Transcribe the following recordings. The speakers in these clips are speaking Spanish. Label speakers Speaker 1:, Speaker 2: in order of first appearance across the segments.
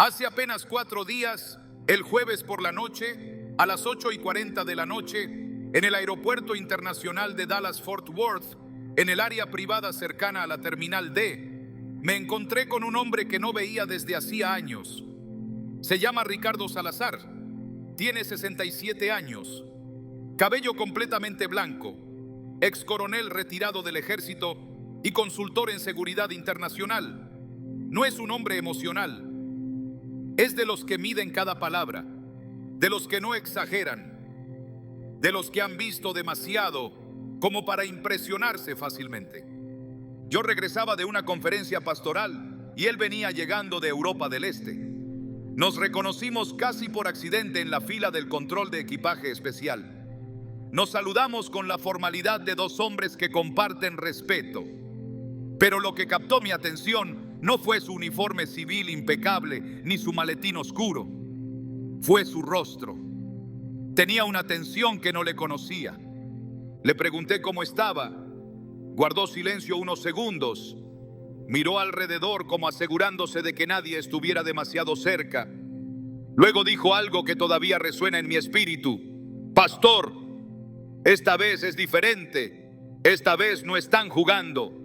Speaker 1: Hace apenas 4 días, el jueves por la noche, a las 8:40 de la noche, en el aeropuerto internacional de Dallas-Fort Worth, en el área privada cercana a la Terminal D, me encontré con un hombre que no veía desde hacía años. Se llama Ricardo Salazar, tiene 67 años, cabello completamente blanco, ex coronel retirado del ejército y consultor en seguridad internacional. No es un hombre emocional. Es de los que miden cada palabra, de los que no exageran, de los que han visto demasiado como para impresionarse fácilmente. Yo regresaba de una conferencia pastoral y él venía llegando de Europa del Este. Nos reconocimos casi por accidente en la fila del control de equipaje especial. Nos saludamos con la formalidad de dos hombres que comparten respeto. Pero lo que captó mi atención no fue su uniforme civil impecable ni su maletín oscuro. Fue su rostro. Tenía una tensión que no le conocía. Le pregunté cómo estaba. Guardó silencio unos segundos. Miró alrededor como asegurándose de que nadie estuviera demasiado cerca. Luego dijo algo que todavía resuena en mi espíritu. Pastor, esta vez es diferente. Esta vez no están jugando.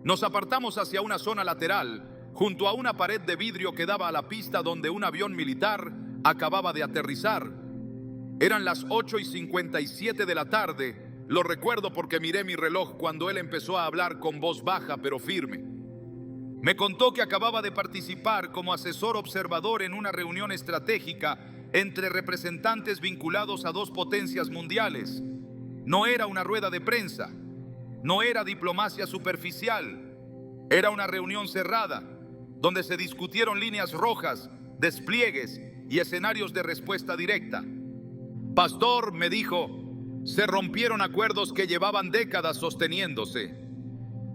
Speaker 1: Nos apartamos hacia una zona lateral, junto a una pared de vidrio que daba a la pista donde un avión militar acababa de aterrizar. Eran las 8:57 de la tarde. Lo recuerdo porque miré mi reloj cuando él empezó a hablar con voz baja pero firme. Me contó que acababa de participar como asesor observador en una reunión estratégica entre representantes vinculados a 2 potencias mundiales. No era una rueda de prensa. No era diplomacia superficial, era una reunión cerrada, donde se discutieron líneas rojas, despliegues y escenarios de respuesta directa. Pastor, me dijo, se rompieron acuerdos que llevaban décadas sosteniéndose.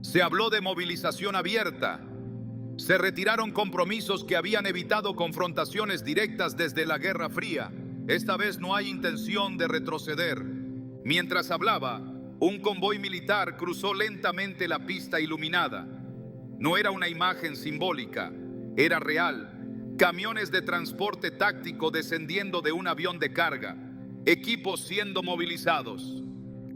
Speaker 1: Se habló de movilización abierta. Se retiraron compromisos que habían evitado confrontaciones directas desde la Guerra Fría. Esta vez no hay intención de retroceder. Mientras hablaba, un convoy militar cruzó lentamente la pista iluminada. No era una imagen simbólica, era real. Camiones de transporte táctico descendiendo de un avión de carga, equipos siendo movilizados.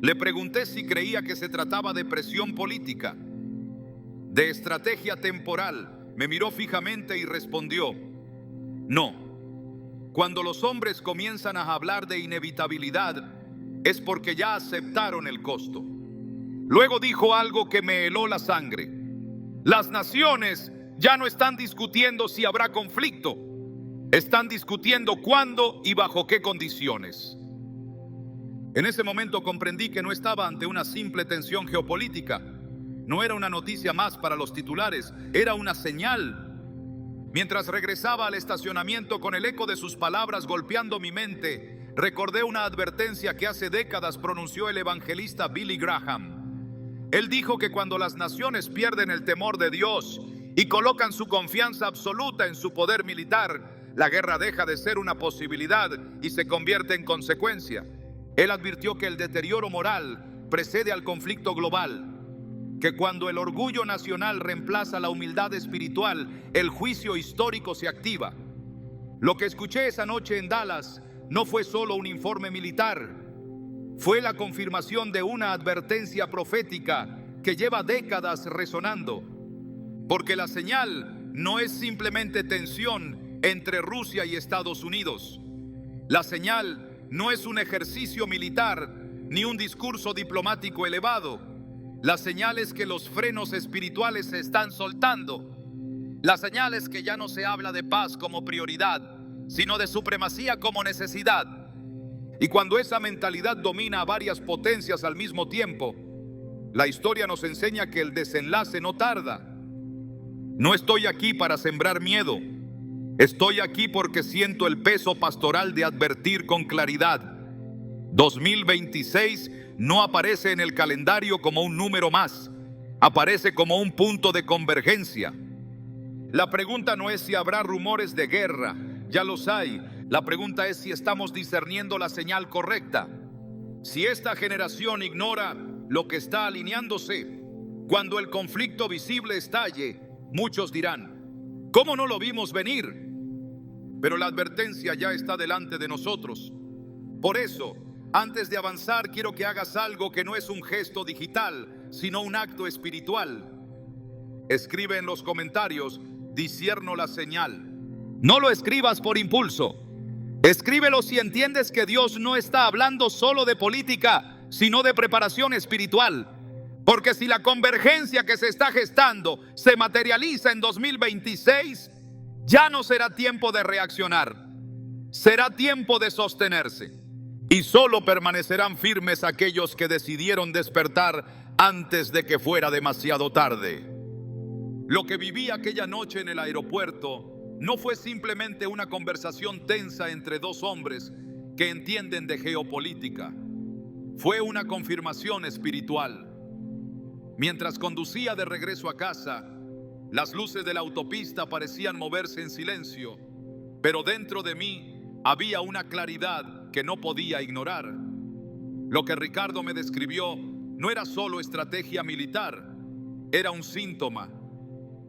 Speaker 1: Le pregunté si creía que se trataba de presión política, de estrategia temporal. Me miró fijamente y respondió, no. Cuando los hombres comienzan a hablar de inevitabilidad, es porque ya aceptaron el costo. Luego dijo algo que me heló la sangre. Las naciones ya no están discutiendo si habrá conflicto. Están discutiendo cuándo y bajo qué condiciones. En ese momento comprendí que no estaba ante una simple tensión geopolítica. No era una noticia más para los titulares, era una señal. Mientras regresaba al estacionamiento con el eco de sus palabras golpeando mi mente, recordé una advertencia que hace décadas pronunció el evangelista Billy Graham. Él dijo que cuando las naciones pierden el temor de Dios y colocan su confianza absoluta en su poder militar, la guerra deja de ser una posibilidad y se convierte en consecuencia. Él advirtió que el deterioro moral precede al conflicto global, que cuando el orgullo nacional reemplaza la humildad espiritual, el juicio histórico se activa. Lo que escuché esa noche en Dallas no fue solo un informe militar, fue la confirmación de una advertencia profética que lleva décadas resonando. Porque la señal no es simplemente tensión entre Rusia y Estados Unidos. La señal no es un ejercicio militar ni un discurso diplomático elevado. La señal es que los frenos espirituales se están soltando. La señal es que ya no se habla de paz como prioridad, sino de supremacía como necesidad. Y cuando esa mentalidad domina a varias potencias al mismo tiempo, la historia nos enseña que el desenlace no tarda. No estoy aquí para sembrar miedo. Estoy aquí porque siento el peso pastoral de advertir con claridad. 2026 no aparece en el calendario como un número más, aparece como un punto de convergencia. La pregunta no es si habrá rumores de guerra, ya los hay. La pregunta es si estamos discerniendo la señal correcta. Si esta generación ignora lo que está alineándose, cuando el conflicto visible estalle, muchos dirán: ¿Cómo no lo vimos venir? Pero la advertencia ya está delante de nosotros. Por eso, antes de avanzar, quiero que hagas algo que no es un gesto digital, sino un acto espiritual. Escribe en los comentarios: discierno la señal. No lo escribas por impulso. Escríbelo si entiendes que Dios no está hablando solo de política, sino de preparación espiritual. Porque si la convergencia que se está gestando se materializa en 2026, ya no será tiempo de reaccionar, será tiempo de sostenerse. Y solo permanecerán firmes aquellos que decidieron despertar antes de que fuera demasiado tarde. Lo que viví aquella noche en el aeropuerto no fue simplemente una conversación tensa entre dos hombres que entienden de geopolítica. Fue una confirmación espiritual. Mientras conducía de regreso a casa, las luces de la autopista parecían moverse en silencio, pero dentro de mí había una claridad que no podía ignorar. Lo que Ricardo me describió no era solo estrategia militar, era un síntoma.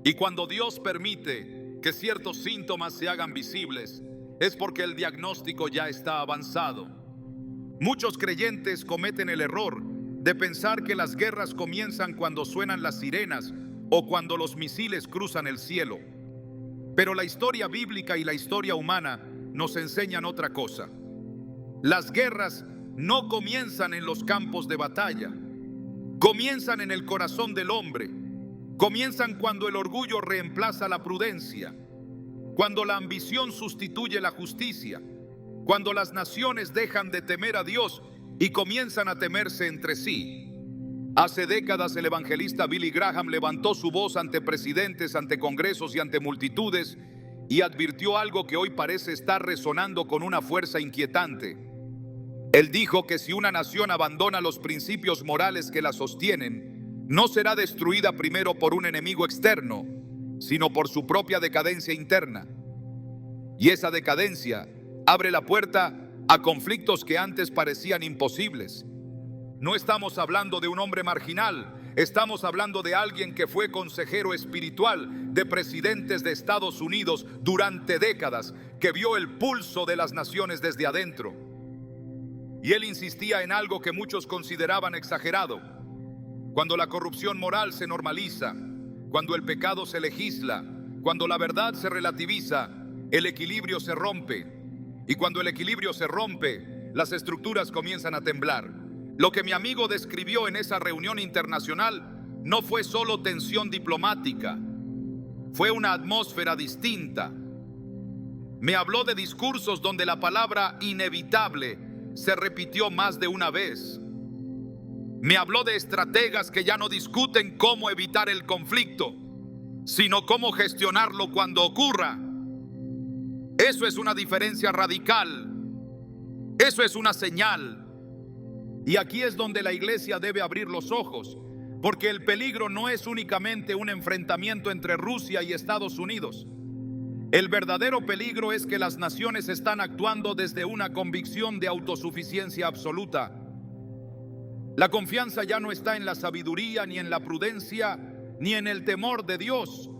Speaker 1: Y cuando Dios permite que ciertos síntomas se hagan visibles, es porque el diagnóstico ya está avanzado. Muchos creyentes cometen el error de pensar que las guerras comienzan cuando suenan las sirenas o cuando los misiles cruzan el cielo. Pero la historia bíblica y la historia humana nos enseñan otra cosa. Las guerras no comienzan en los campos de batalla, comienzan en el corazón del hombre, comienzan cuando el orgullo reemplaza la prudencia, cuando la ambición sustituye la justicia, cuando las naciones dejan de temer a Dios y comienzan a temerse entre sí. Hace décadas el evangelista Billy Graham levantó su voz ante presidentes, ante congresos y ante multitudes y advirtió algo que hoy parece estar resonando con una fuerza inquietante. Él dijo que si una nación abandona los principios morales que la sostienen, no será destruida primero por un enemigo externo, sino por su propia decadencia interna. Y esa decadencia abre la puerta a conflictos que antes parecían imposibles. No estamos hablando de un hombre marginal, estamos hablando de alguien que fue consejero espiritual de presidentes de Estados Unidos durante décadas, que vio el pulso de las naciones desde adentro. Y él insistía en algo que muchos consideraban exagerado. Cuando la corrupción moral se normaliza, cuando el pecado se legisla, cuando la verdad se relativiza, el equilibrio se rompe. Y cuando el equilibrio se rompe, las estructuras comienzan a temblar. Lo que mi amigo describió en esa reunión internacional no fue solo tensión diplomática, fue una atmósfera distinta. Me habló de discursos donde la palabra inevitable se repitió más de una vez. Me habló de estrategas que ya no discuten cómo evitar el conflicto, sino cómo gestionarlo cuando ocurra. Eso es una diferencia radical. Eso es una señal. Y aquí es donde la iglesia debe abrir los ojos, porque el peligro no es únicamente un enfrentamiento entre Rusia y Estados Unidos. El verdadero peligro es que las naciones están actuando desde una convicción de autosuficiencia absoluta. La confianza ya no está en la sabiduría, ni en la prudencia, ni en el temor de Dios.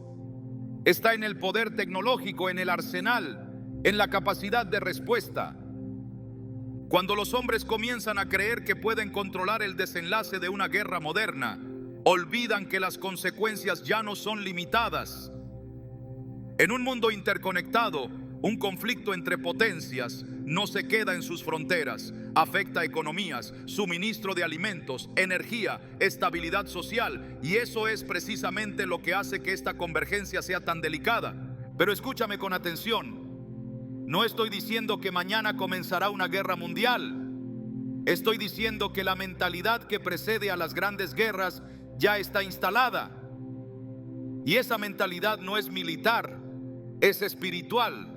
Speaker 1: Está en el poder tecnológico, en el arsenal, en la capacidad de respuesta. Cuando los hombres comienzan a creer que pueden controlar el desenlace de una guerra moderna, olvidan que las consecuencias ya no son limitadas. En un mundo interconectado, un conflicto entre potencias no se queda en sus fronteras, afecta economías, suministro de alimentos, energía, estabilidad social, y eso es precisamente lo que hace que esta convergencia sea tan delicada. Pero escúchame con atención. No estoy diciendo que mañana comenzará una guerra mundial. Estoy diciendo que la mentalidad que precede a las grandes guerras ya está instalada. Y esa mentalidad no es militar, es espiritual.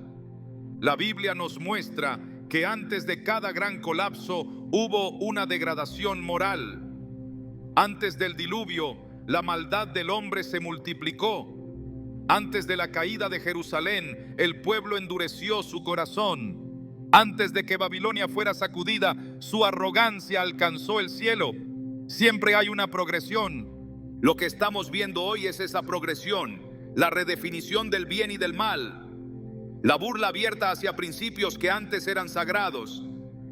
Speaker 1: La Biblia nos muestra que antes de cada gran colapso hubo una degradación moral. Antes del diluvio, la maldad del hombre se multiplicó. Antes de la caída de Jerusalén, el pueblo endureció su corazón. Antes de que Babilonia fuera sacudida, su arrogancia alcanzó el cielo. Siempre hay una progresión. Lo que estamos viendo hoy es esa progresión. la redefinición del bien y del mal, la burla abierta hacia principios que antes eran sagrados,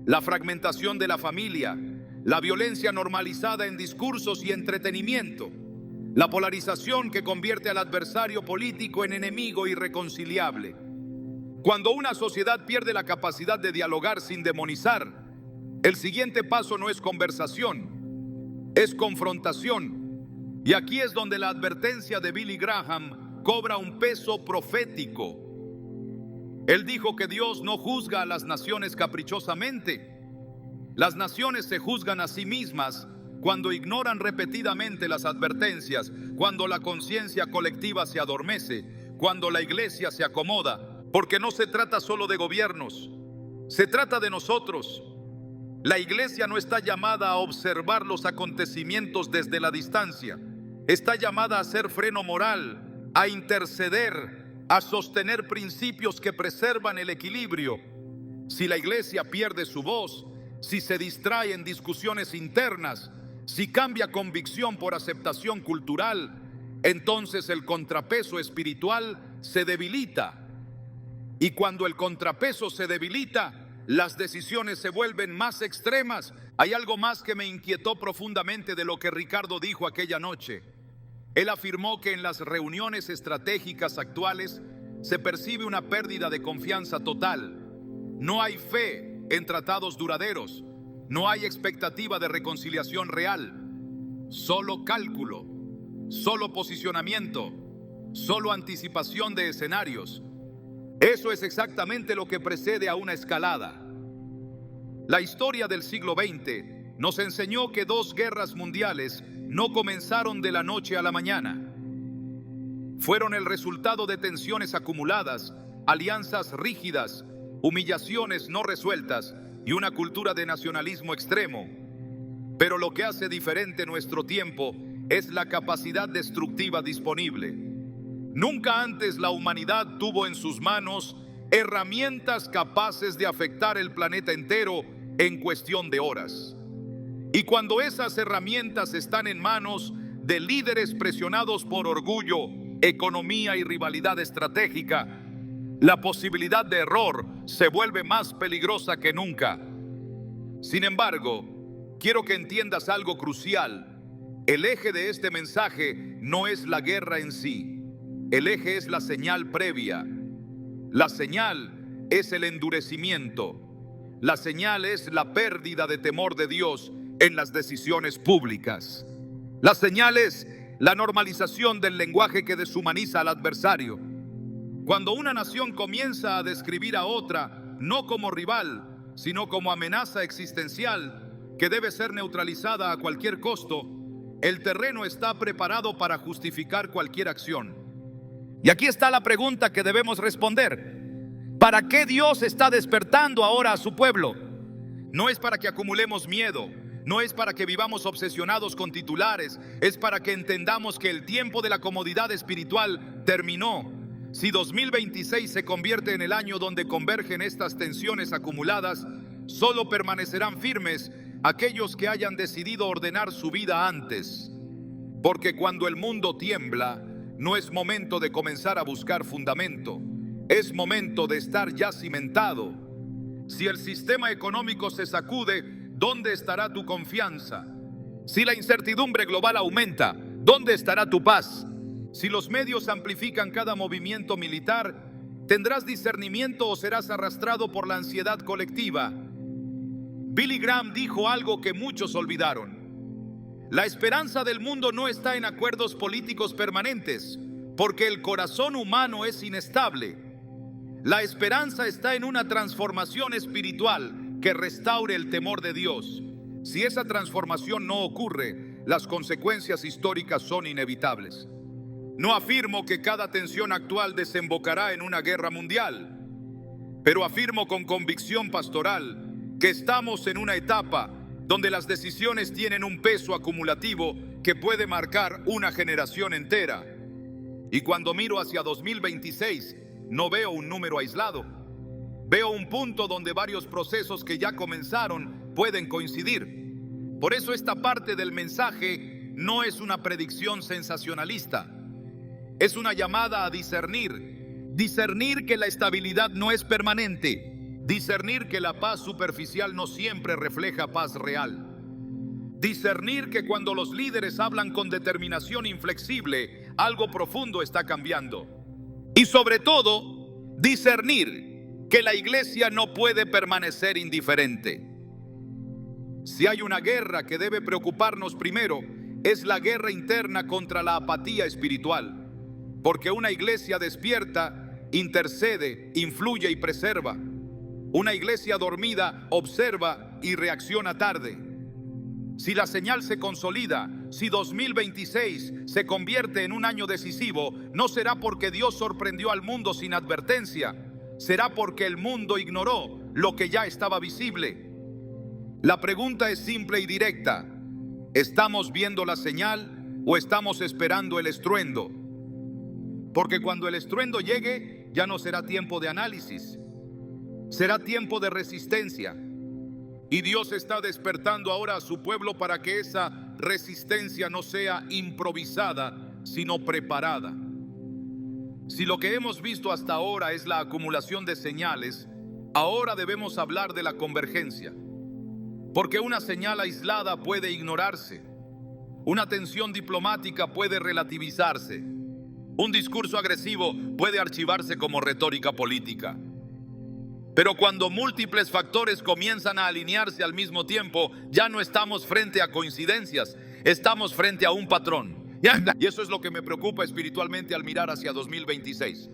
Speaker 1: la fragmentación de la familia, la violencia normalizada en discursos y entretenimiento, la polarización que convierte al adversario político en enemigo irreconciliable. Cuando una sociedad pierde la capacidad de dialogar sin demonizar, el siguiente paso no es conversación, es confrontación. Y aquí es donde la advertencia de Billy Graham cobra un peso profético. Él dijo que Dios no juzga a las naciones caprichosamente. Las naciones se juzgan a sí mismas cuando ignoran repetidamente las advertencias, cuando la conciencia colectiva se adormece, cuando la iglesia se acomoda, porque no se trata solo de gobiernos, se trata de nosotros. La iglesia no está llamada a observar los acontecimientos desde la distancia, está llamada a ser freno moral, a interceder, a sostener principios que preservan el equilibrio. Si la iglesia pierde su voz, si se distrae en discusiones internas, si cambia convicción por aceptación cultural, entonces el contrapeso espiritual se debilita. Y cuando el contrapeso se debilita, las decisiones se vuelven más extremas. Hay algo más que me inquietó profundamente de lo que Ricardo dijo aquella noche. Él afirmó que en las reuniones estratégicas actuales se percibe una pérdida de confianza total. No hay fe en tratados duraderos. No hay expectativa de reconciliación real. Solo cálculo, solo posicionamiento, solo anticipación de escenarios. Eso es exactamente lo que precede a una escalada. La historia del siglo XX nos enseñó que 2 guerras mundiales no comenzaron de la noche a la mañana. Fueron el resultado de tensiones acumuladas, alianzas rígidas, humillaciones no resueltas y una cultura de nacionalismo extremo. Pero lo que hace diferente nuestro tiempo es la capacidad destructiva disponible. Nunca antes la humanidad tuvo en sus manos herramientas capaces de afectar el planeta entero en cuestión de horas. Y cuando esas herramientas están en manos de líderes presionados por orgullo, economía y rivalidad estratégica, la posibilidad de error se vuelve más peligrosa que nunca. Sin embargo, quiero que entiendas algo crucial. El eje de este mensaje no es la guerra en sí. El eje es la señal previa. La señal es el endurecimiento. La señal es la pérdida de temor de Dios en las decisiones públicas. La señal es la normalización del lenguaje que deshumaniza al adversario. Cuando una nación comienza a describir a otra no como rival, sino como amenaza existencial que debe ser neutralizada a cualquier costo, el terreno está preparado para justificar cualquier acción. Y aquí está la pregunta que debemos responder. ¿Para qué Dios está despertando ahora a su pueblo? No es para que acumulemos miedo, no es para que vivamos obsesionados con titulares, es para que entendamos que el tiempo de la comodidad espiritual terminó. Si 2026 se convierte en el año donde convergen estas tensiones acumuladas, solo permanecerán firmes aquellos que hayan decidido ordenar su vida antes. Porque cuando el mundo tiembla, no es momento de comenzar a buscar fundamento, es momento de estar ya cimentado. Si el sistema económico se sacude, ¿dónde estará tu confianza? Si la incertidumbre global aumenta, ¿dónde estará tu paz? Si los medios amplifican cada movimiento militar, ¿tendrás discernimiento o serás arrastrado por la ansiedad colectiva? Billy Graham dijo algo que muchos olvidaron. La esperanza del mundo no está en acuerdos políticos permanentes, porque el corazón humano es inestable. La esperanza está en una transformación espiritual que restaure el temor de Dios. Si esa transformación no ocurre, las consecuencias históricas son inevitables. No afirmo que cada tensión actual desembocará en una guerra mundial, pero afirmo con convicción pastoral que estamos en una etapa donde las decisiones tienen un peso acumulativo que puede marcar una generación entera. Y cuando miro hacia 2026, no veo un número aislado. Veo un punto donde varios procesos que ya comenzaron pueden coincidir. Por eso esta parte del mensaje no es una predicción sensacionalista. Es una llamada a discernir. Discernir que la estabilidad no es permanente. Discernir que la paz superficial no siempre refleja paz real. Discernir que cuando los líderes hablan con determinación inflexible, algo profundo está cambiando. Y sobre todo, discernir que la iglesia no puede permanecer indiferente. Si hay una guerra que debe preocuparnos primero, es la guerra interna contra la apatía espiritual. Porque una iglesia despierta, intercede, influye y preserva. Una iglesia dormida observa y reacciona tarde. Si la señal se consolida, si 2026 se convierte en un año decisivo, no será porque Dios sorprendió al mundo sin advertencia, será porque el mundo ignoró lo que ya estaba visible. La pregunta es simple y directa: ¿estamos viendo la señal o estamos esperando el estruendo? Porque cuando el estruendo llegue, ya no será tiempo de análisis, será tiempo de resistencia. Y Dios está despertando ahora a su pueblo para que esa resistencia no sea improvisada, sino preparada. Si lo que hemos visto hasta ahora es la acumulación de señales, ahora debemos hablar de la convergencia. Porque una señal aislada puede ignorarse, una tensión diplomática puede relativizarse, un discurso agresivo puede archivarse como retórica política. Pero cuando múltiples factores comienzan a alinearse al mismo tiempo, ya no estamos frente a coincidencias, estamos frente a un patrón. Y eso es lo que me preocupa espiritualmente al mirar hacia 2026.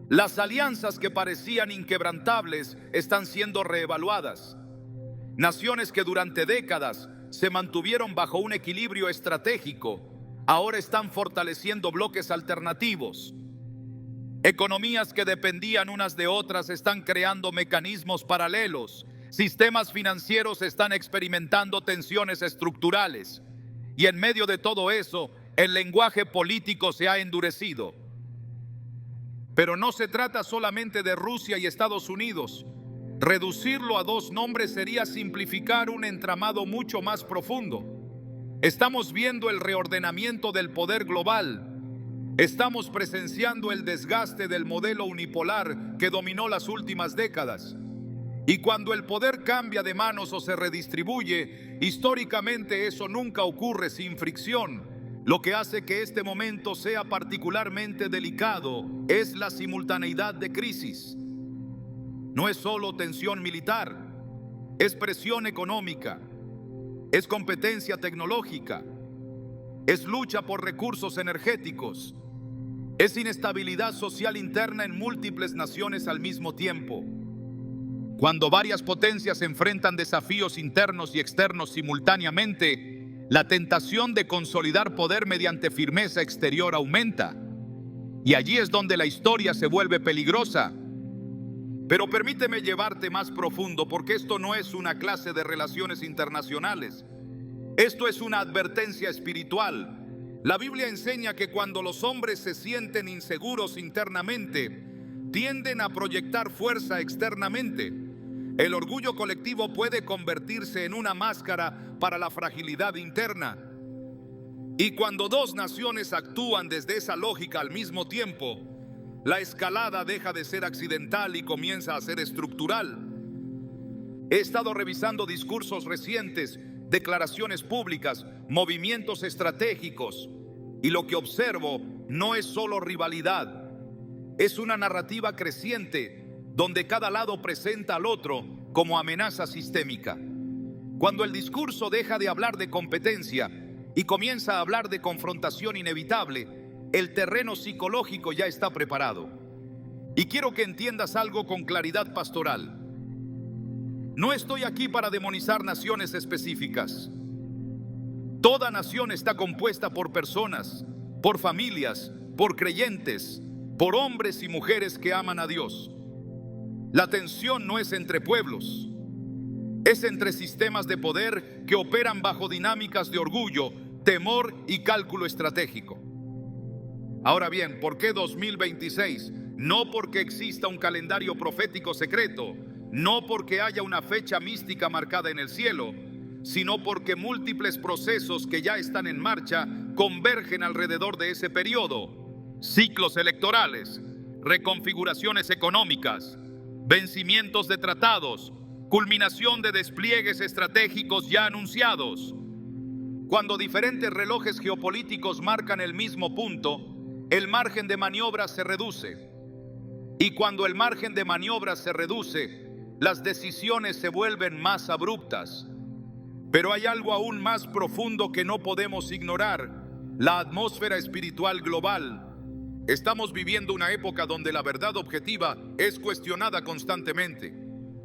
Speaker 1: Las alianzas que parecían inquebrantables están siendo reevaluadas. Naciones que durante décadas se mantuvieron bajo un equilibrio estratégico, ahora están fortaleciendo bloques alternativos. Economías que dependían unas de otras están creando mecanismos paralelos. Sistemas financieros están experimentando tensiones estructurales. Y en medio de todo eso, el lenguaje político se ha endurecido. Pero no se trata solamente de Rusia y Estados Unidos. Reducirlo a dos nombres sería simplificar un entramado mucho más profundo. Estamos viendo el reordenamiento del poder global. Estamos presenciando el desgaste del modelo unipolar que dominó las últimas décadas. Y cuando el poder cambia de manos o se redistribuye, históricamente eso nunca ocurre sin fricción. Lo que hace que este momento sea particularmente delicado es la simultaneidad de crisis. No es solo tensión militar, es presión económica, es competencia tecnológica, es lucha por recursos energéticos, es inestabilidad social interna en múltiples naciones al mismo tiempo. Cuando varias potencias enfrentan desafíos internos y externos simultáneamente, la tentación de consolidar poder mediante firmeza exterior aumenta. Y allí es donde la historia se vuelve peligrosa. Pero permíteme llevarte más profundo, porque esto no es una clase de relaciones internacionales. Esto es una advertencia espiritual. La Biblia enseña que cuando los hombres se sienten inseguros internamente, tienden a proyectar fuerza externamente. El orgullo colectivo puede convertirse en una máscara para la fragilidad interna. Y cuando dos naciones actúan desde esa lógica al mismo tiempo, la escalada deja de ser accidental y comienza a ser estructural. He estado revisando discursos recientes, declaraciones públicas, movimientos estratégicos, y lo que observo no es solo rivalidad, es una narrativa creciente donde cada lado presenta al otro como amenaza sistémica. Cuando el discurso deja de hablar de competencia y comienza a hablar de confrontación inevitable, el terreno psicológico ya está preparado. Y quiero que entiendas algo con claridad pastoral. No estoy aquí para demonizar naciones específicas. Toda nación está compuesta por personas, por familias, por creyentes, por hombres y mujeres que aman a Dios. La tensión no es entre pueblos, es entre sistemas de poder que operan bajo dinámicas de orgullo, temor y cálculo estratégico. Ahora bien, ¿por qué 2026? No porque exista un calendario profético secreto, no porque haya una fecha mística marcada en el cielo, sino porque múltiples procesos que ya están en marcha convergen alrededor de ese periodo. ciclos electorales, reconfiguraciones económicas, vencimientos de tratados, culminación de despliegues estratégicos ya anunciados. Cuando diferentes relojes geopolíticos marcan el mismo punto, el margen de maniobra se reduce. Y cuando el margen de maniobra se reduce, las decisiones se vuelven más abruptas. Pero hay algo aún más profundo que no podemos ignorar: la atmósfera espiritual global. Estamos viviendo una época donde la verdad objetiva es cuestionada constantemente,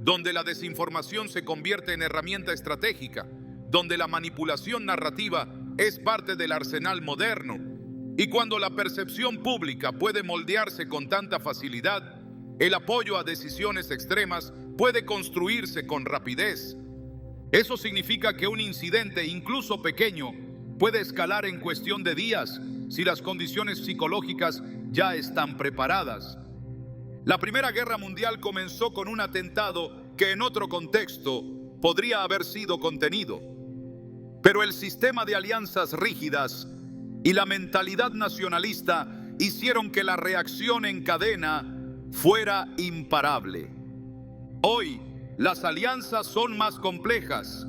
Speaker 1: donde la desinformación se convierte en herramienta estratégica, donde la manipulación narrativa es parte del arsenal moderno. Y cuando la percepción pública puede moldearse con tanta facilidad, el apoyo a decisiones extremas puede construirse con rapidez. Eso significa que un incidente, incluso pequeño, puede escalar en cuestión de días si las condiciones psicológicas ya están preparadas. La Primera Guerra Mundial comenzó con un atentado que en otro contexto podría haber sido contenido. Pero el sistema de alianzas rígidas y la mentalidad nacionalista hicieron que la reacción en cadena fuera imparable. Hoy, las alianzas son más complejas,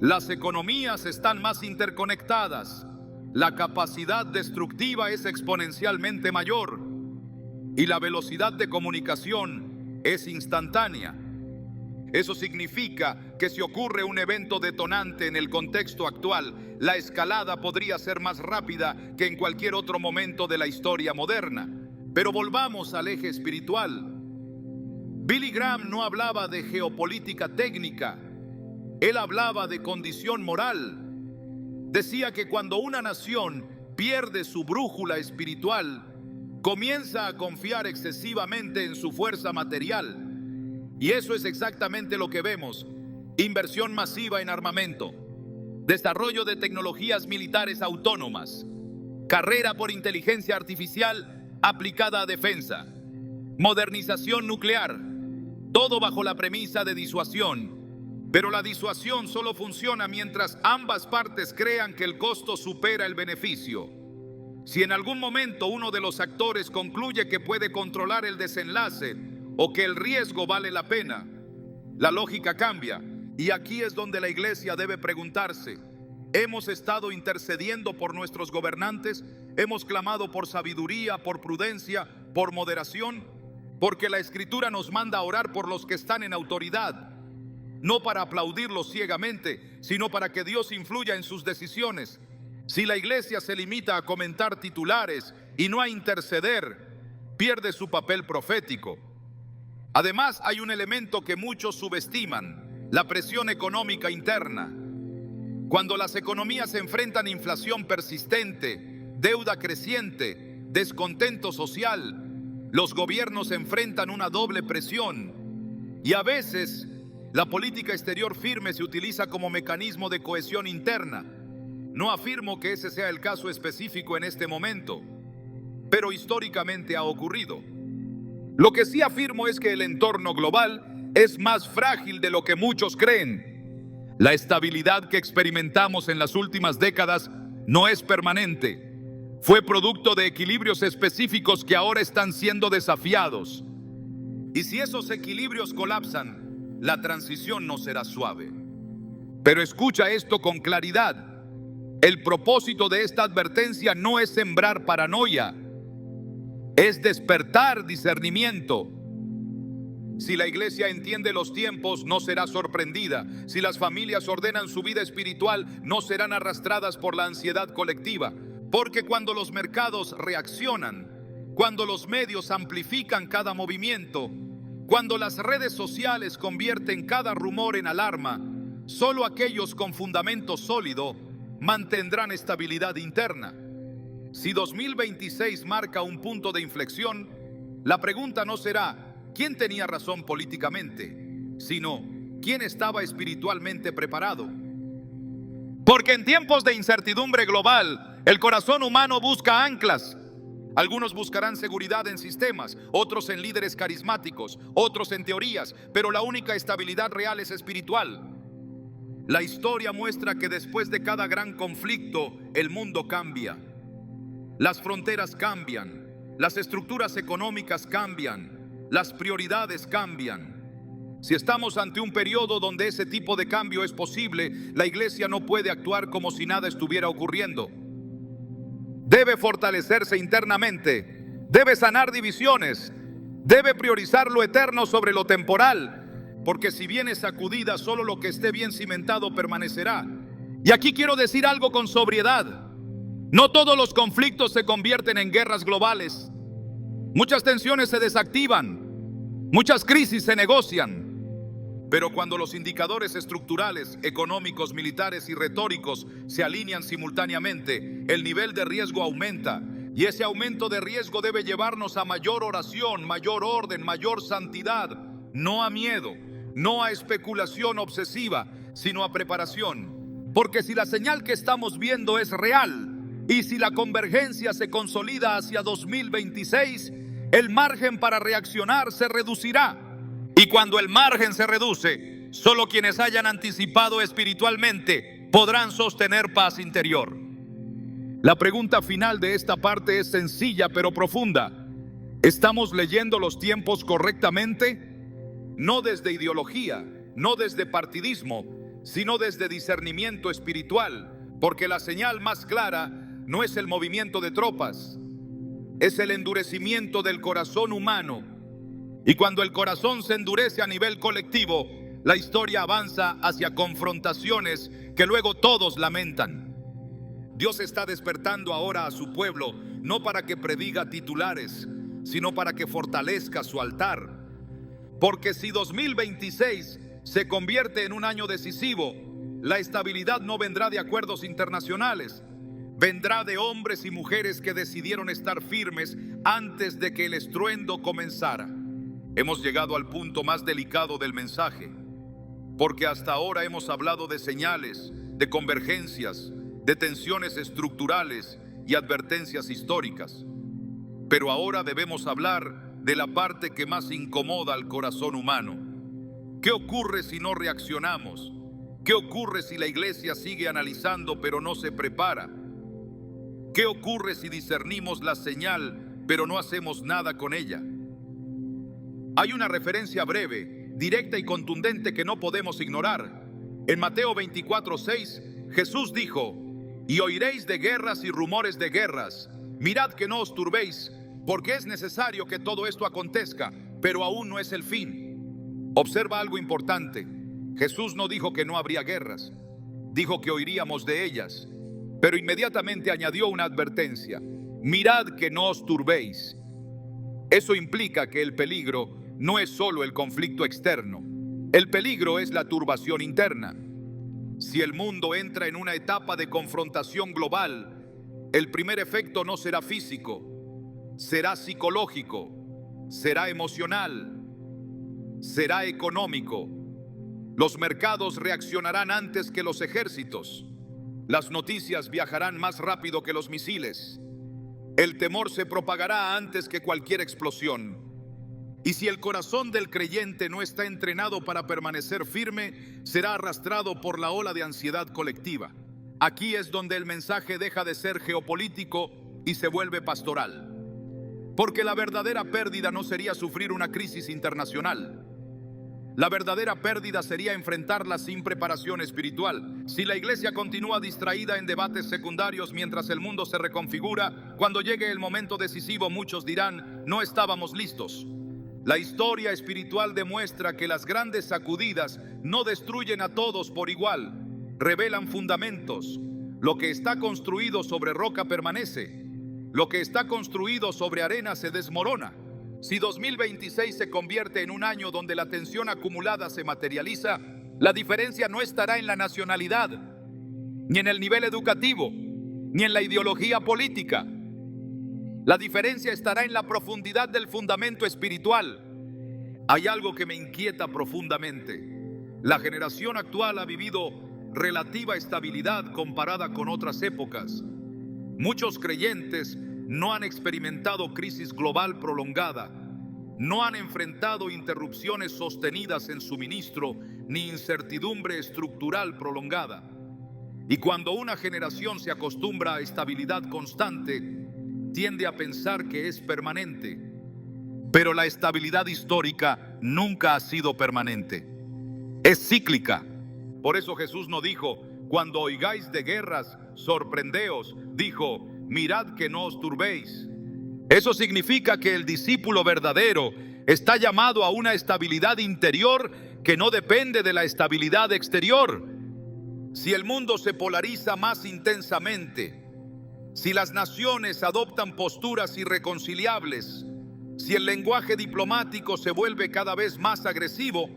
Speaker 1: las economías están más interconectadas, la capacidad destructiva es exponencialmente mayor y la velocidad de comunicación es instantánea. Eso significa que si ocurre un evento detonante en el contexto actual, la escalada podría ser más rápida que en cualquier otro momento de la historia moderna. Pero volvamos al eje espiritual. Billy Graham no hablaba de geopolítica técnica, él hablaba de condición moral. Decía que cuando una nación pierde su brújula espiritual, comienza a confiar excesivamente en su fuerza material. Y eso es exactamente lo que vemos: inversión masiva en armamento, desarrollo de tecnologías militares autónomas, carrera por inteligencia artificial aplicada a defensa, modernización nuclear, todo bajo la premisa de disuasión. Pero la disuasión solo funciona mientras ambas partes crean que el costo supera el beneficio. Si en algún momento uno de los actores concluye que puede controlar el desenlace o que el riesgo vale la pena, la lógica cambia. Y aquí es donde la iglesia debe preguntarse: ¿hemos estado intercediendo por nuestros gobernantes? ¿Hemos clamado por sabiduría, por prudencia, por moderación? Porque la Escritura nos manda a orar por los que están en autoridad, no para aplaudirlos ciegamente, sino para que Dios influya en sus decisiones. Si la iglesia se limita a comentar titulares y no a interceder, pierde su papel profético. Además, hay un elemento que muchos subestiman: la presión económica interna. Cuando las economías se enfrentan a inflación persistente, deuda creciente, descontento social, los gobiernos enfrentan una doble presión. Y a veces, la política exterior firme se utiliza como mecanismo de cohesión interna. No afirmo que ese sea el caso específico en este momento, pero históricamente ha ocurrido. Lo que sí afirmo es que el entorno global es más frágil de lo que muchos creen. La estabilidad que experimentamos en las últimas décadas no es permanente. Fue producto de equilibrios específicos que ahora están siendo desafiados. Y si esos equilibrios colapsan, la transición no será suave. Pero escucha esto con claridad: el propósito de esta advertencia no es sembrar paranoia, es despertar discernimiento. Si la iglesia entiende los tiempos, no será sorprendida. Si las familias ordenan su vida espiritual, no serán arrastradas por la ansiedad colectiva. Porque cuando los mercados reaccionan, cuando los medios amplifican cada movimiento, cuando las redes sociales convierten cada rumor en alarma, solo aquellos con fundamento sólido mantendrán estabilidad interna. Si 2026 marca un punto de inflexión, la pregunta no será ¿quién tenía razón políticamente?, sino ¿quién estaba espiritualmente preparado? Porque en tiempos de incertidumbre global, el corazón humano busca anclas. Algunos buscarán seguridad en sistemas, otros en líderes carismáticos, otros en teorías, pero la única estabilidad real es espiritual. La historia muestra que después de cada gran conflicto, el mundo cambia. Las fronteras cambian, las estructuras económicas cambian, las prioridades cambian. Si estamos ante un periodo donde ese tipo de cambio es posible, la iglesia no puede actuar como si nada estuviera ocurriendo. Debe fortalecerse internamente, debe sanar divisiones, debe priorizar lo eterno sobre lo temporal, porque si viene sacudida, solo lo que esté bien cimentado permanecerá. Y aquí quiero decir algo con sobriedad. No todos los conflictos se convierten en guerras globales. Muchas tensiones se desactivan, muchas crisis se negocian. Pero cuando los indicadores estructurales, económicos, militares y retóricos se alinean simultáneamente, el nivel de riesgo aumenta. Y ese aumento de riesgo debe llevarnos a mayor oración, mayor orden, mayor santidad. No a miedo, no a especulación obsesiva, sino a preparación. Porque si la señal que estamos viendo es real, y si la convergencia se consolida hacia 2026, el margen para reaccionar se reducirá. Y cuando el margen se reduce, solo quienes hayan anticipado espiritualmente podrán sostener paz interior. La pregunta final de esta parte es sencilla pero profunda. ¿Estamos leyendo los tiempos correctamente? No desde ideología, no desde partidismo, sino desde discernimiento espiritual, porque la señal más clara no es el movimiento de tropas, es el endurecimiento del corazón humano. Y cuando el corazón se endurece a nivel colectivo, la historia avanza hacia confrontaciones que luego todos lamentan. Dios está despertando ahora a su pueblo, no para que prediga titulares, sino para que fortalezca su altar. Porque si 2026 se convierte en un año decisivo, la estabilidad no vendrá de acuerdos internacionales, vendrá de hombres y mujeres que decidieron estar firmes antes de que el estruendo comenzara. Hemos llegado al punto más delicado del mensaje, porque hasta ahora hemos hablado de señales, de convergencias, de tensiones estructurales y advertencias históricas. Pero ahora debemos hablar de la parte que más incomoda al corazón humano. ¿Qué ocurre si no reaccionamos? ¿Qué ocurre si la iglesia sigue analizando pero no se prepara? ¿Qué ocurre si discernimos la señal pero no hacemos nada con ella? Hay una referencia breve, directa y contundente que no podemos ignorar. En Mateo 24:6, Jesús dijo: y oiréis de guerras y rumores de guerras. Mirad que no os turbéis, porque es necesario que todo esto acontezca, pero aún no es el fin. Observa algo importante. Jesús no dijo que no habría guerras, dijo que oiríamos de ellas, pero inmediatamente añadió una advertencia: mirad que no os turbéis. Eso implica que el peligro no es solo el conflicto externo. El peligro es la turbación interna. Si el mundo entra en una etapa de confrontación global, el primer efecto no será físico, será psicológico, será emocional, será económico. Los mercados reaccionarán antes que los ejércitos. Las noticias viajarán más rápido que los misiles. El temor se propagará antes que cualquier explosión. Y si el corazón del creyente no está entrenado para permanecer firme, será arrastrado por la ola de ansiedad colectiva. Aquí es donde el mensaje deja de ser geopolítico y se vuelve pastoral. Porque la verdadera pérdida no sería sufrir una crisis internacional. La verdadera pérdida sería enfrentarla sin preparación espiritual. Si la iglesia continúa distraída en debates secundarios mientras el mundo se reconfigura, cuando llegue el momento decisivo muchos dirán: no estábamos listos. La historia espiritual demuestra que las grandes sacudidas no destruyen a todos por igual, revelan fundamentos. Lo que está construido sobre roca permanece, lo que está construido sobre arena se desmorona. Si 2026 se convierte en un año donde la tensión acumulada se materializa, la diferencia no estará en la nacionalidad, ni en el nivel educativo, ni en la ideología política. La diferencia estará en la profundidad del fundamento espiritual. Hay algo que me inquieta profundamente. La generación actual ha vivido relativa estabilidad comparada con otras épocas. Muchos creyentes no han experimentado crisis global prolongada, no han enfrentado interrupciones sostenidas en suministro ni incertidumbre estructural prolongada. Y cuando una generación se acostumbra a estabilidad constante, tiende a pensar que es permanente, pero la estabilidad histórica nunca ha sido permanente. Es cíclica. Por eso Jesús no dijo: cuando oigáis de guerras, sorprendeos. Dijo: mirad que no os turbéis. Eso significa que el discípulo verdadero está llamado a una estabilidad interior que no depende de la estabilidad exterior. Si el mundo se polariza más intensamente, si las naciones adoptan posturas irreconciliables, si el lenguaje diplomático se vuelve cada vez más agresivo,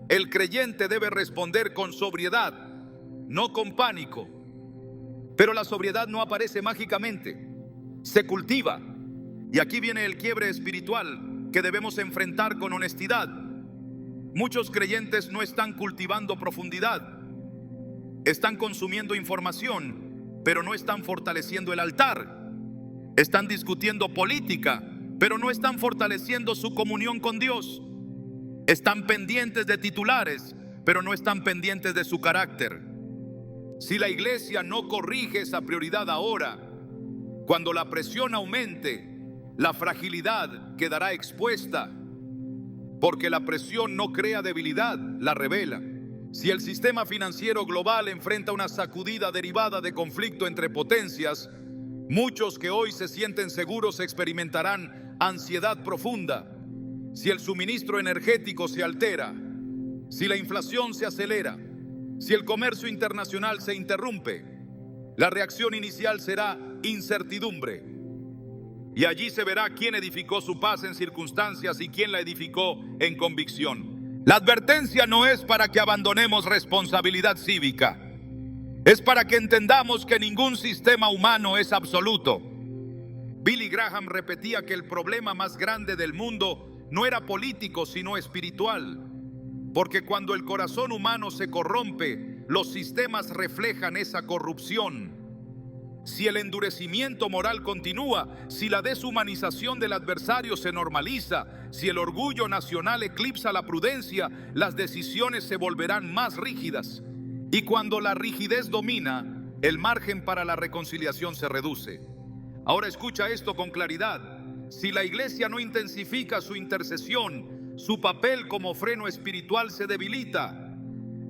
Speaker 1: el creyente debe responder con sobriedad, no con pánico. Pero la sobriedad no aparece mágicamente, se cultiva. Y aquí viene el quiebre espiritual que debemos enfrentar con honestidad. Muchos creyentes no están cultivando profundidad, están consumiendo información, pero no están fortaleciendo el altar. Están discutiendo política, pero no están fortaleciendo su comunión con Dios. Están pendientes de titulares, pero no están pendientes de su carácter. Si la iglesia no corrige esa prioridad ahora, cuando la presión aumente, la fragilidad quedará expuesta, porque la presión no crea debilidad, la revela. Si el sistema financiero global enfrenta una sacudida derivada de conflicto entre potencias, muchos que hoy se sienten seguros experimentarán ansiedad profunda. Si el suministro energético se altera, si la inflación se acelera, si el comercio internacional se interrumpe, la reacción inicial será incertidumbre. Y allí se verá quién edificó su paz en circunstancias y quién la edificó en convicción. La advertencia no es para que abandonemos responsabilidad cívica. Es para que entendamos que ningún sistema humano es absoluto. Billy Graham repetía que el problema más grande del mundo no era político, sino espiritual. Porque cuando el corazón humano se corrompe, los sistemas reflejan esa corrupción. Si el endurecimiento moral continúa, si la deshumanización del adversario se normaliza, si el orgullo nacional eclipsa la prudencia, las decisiones se volverán más rígidas. Y cuando la rigidez domina, el margen para la reconciliación se reduce. Ahora escucha esto con claridad. Si la iglesia no intensifica su intercesión, su papel como freno espiritual se debilita.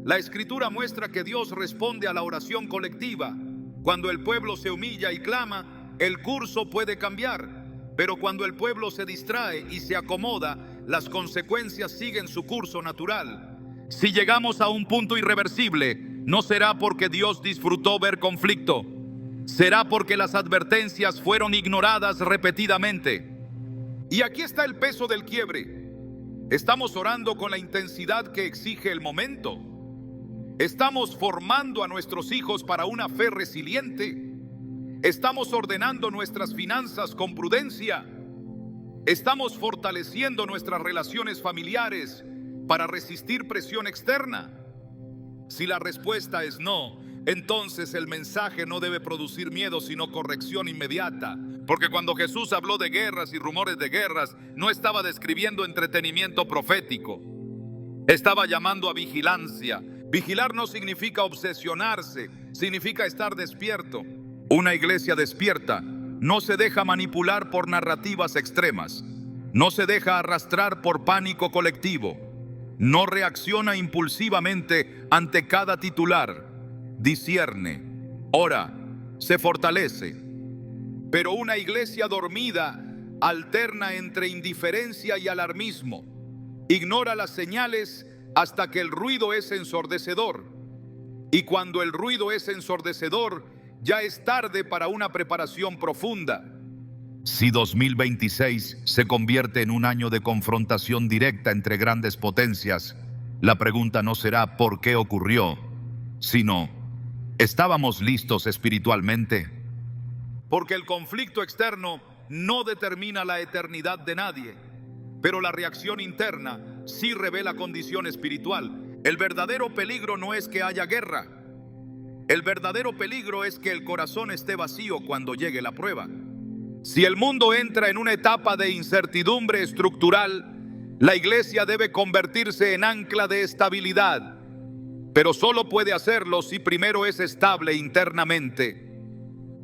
Speaker 1: La Escritura muestra que Dios responde a la oración colectiva. Cuando el pueblo se humilla y clama, el curso puede cambiar. Pero cuando el pueblo se distrae y se acomoda, las consecuencias siguen su curso natural. Si llegamos a un punto irreversible, no será porque Dios disfrutó ver conflicto. Será porque las advertencias fueron ignoradas repetidamente. Y aquí está el peso del quiebre. Estamos orando con la intensidad que exige el momento. Estamos formando a nuestros hijos para una fe resiliente. Estamos ordenando nuestras finanzas con prudencia. Estamos fortaleciendo nuestras relaciones familiares para resistir presión externa. Si la respuesta es no, entonces el mensaje no debe producir miedo, sino corrección inmediata. Porque cuando Jesús habló de guerras y rumores de guerras, no estaba describiendo entretenimiento profético. Estaba llamando a vigilancia. Vigilar no significa obsesionarse, significa estar despierto. Una iglesia despierta no se deja manipular por narrativas extremas, no se deja arrastrar por pánico colectivo, no reacciona impulsivamente ante cada titular, discierne, ora, se fortalece. Pero una iglesia dormida alterna entre indiferencia y alarmismo, ignora las señales hasta que el ruido es ensordecedor. Y cuando el ruido es ensordecedor, ya es tarde para una preparación profunda. Si 2026 se convierte en un año de confrontación directa entre grandes potencias, la pregunta no será ¿por qué ocurrió?, sino ¿estábamos listos espiritualmente? Porque el conflicto externo no determina la eternidad de nadie, pero la reacción interna sí revela condición espiritual. El verdadero peligro no es que haya guerra. El verdadero peligro es que el corazón esté vacío cuando llegue la prueba. Si el mundo entra en una etapa de incertidumbre estructural, la iglesia debe convertirse en ancla de estabilidad. Pero solo puede hacerlo si primero es estable internamente.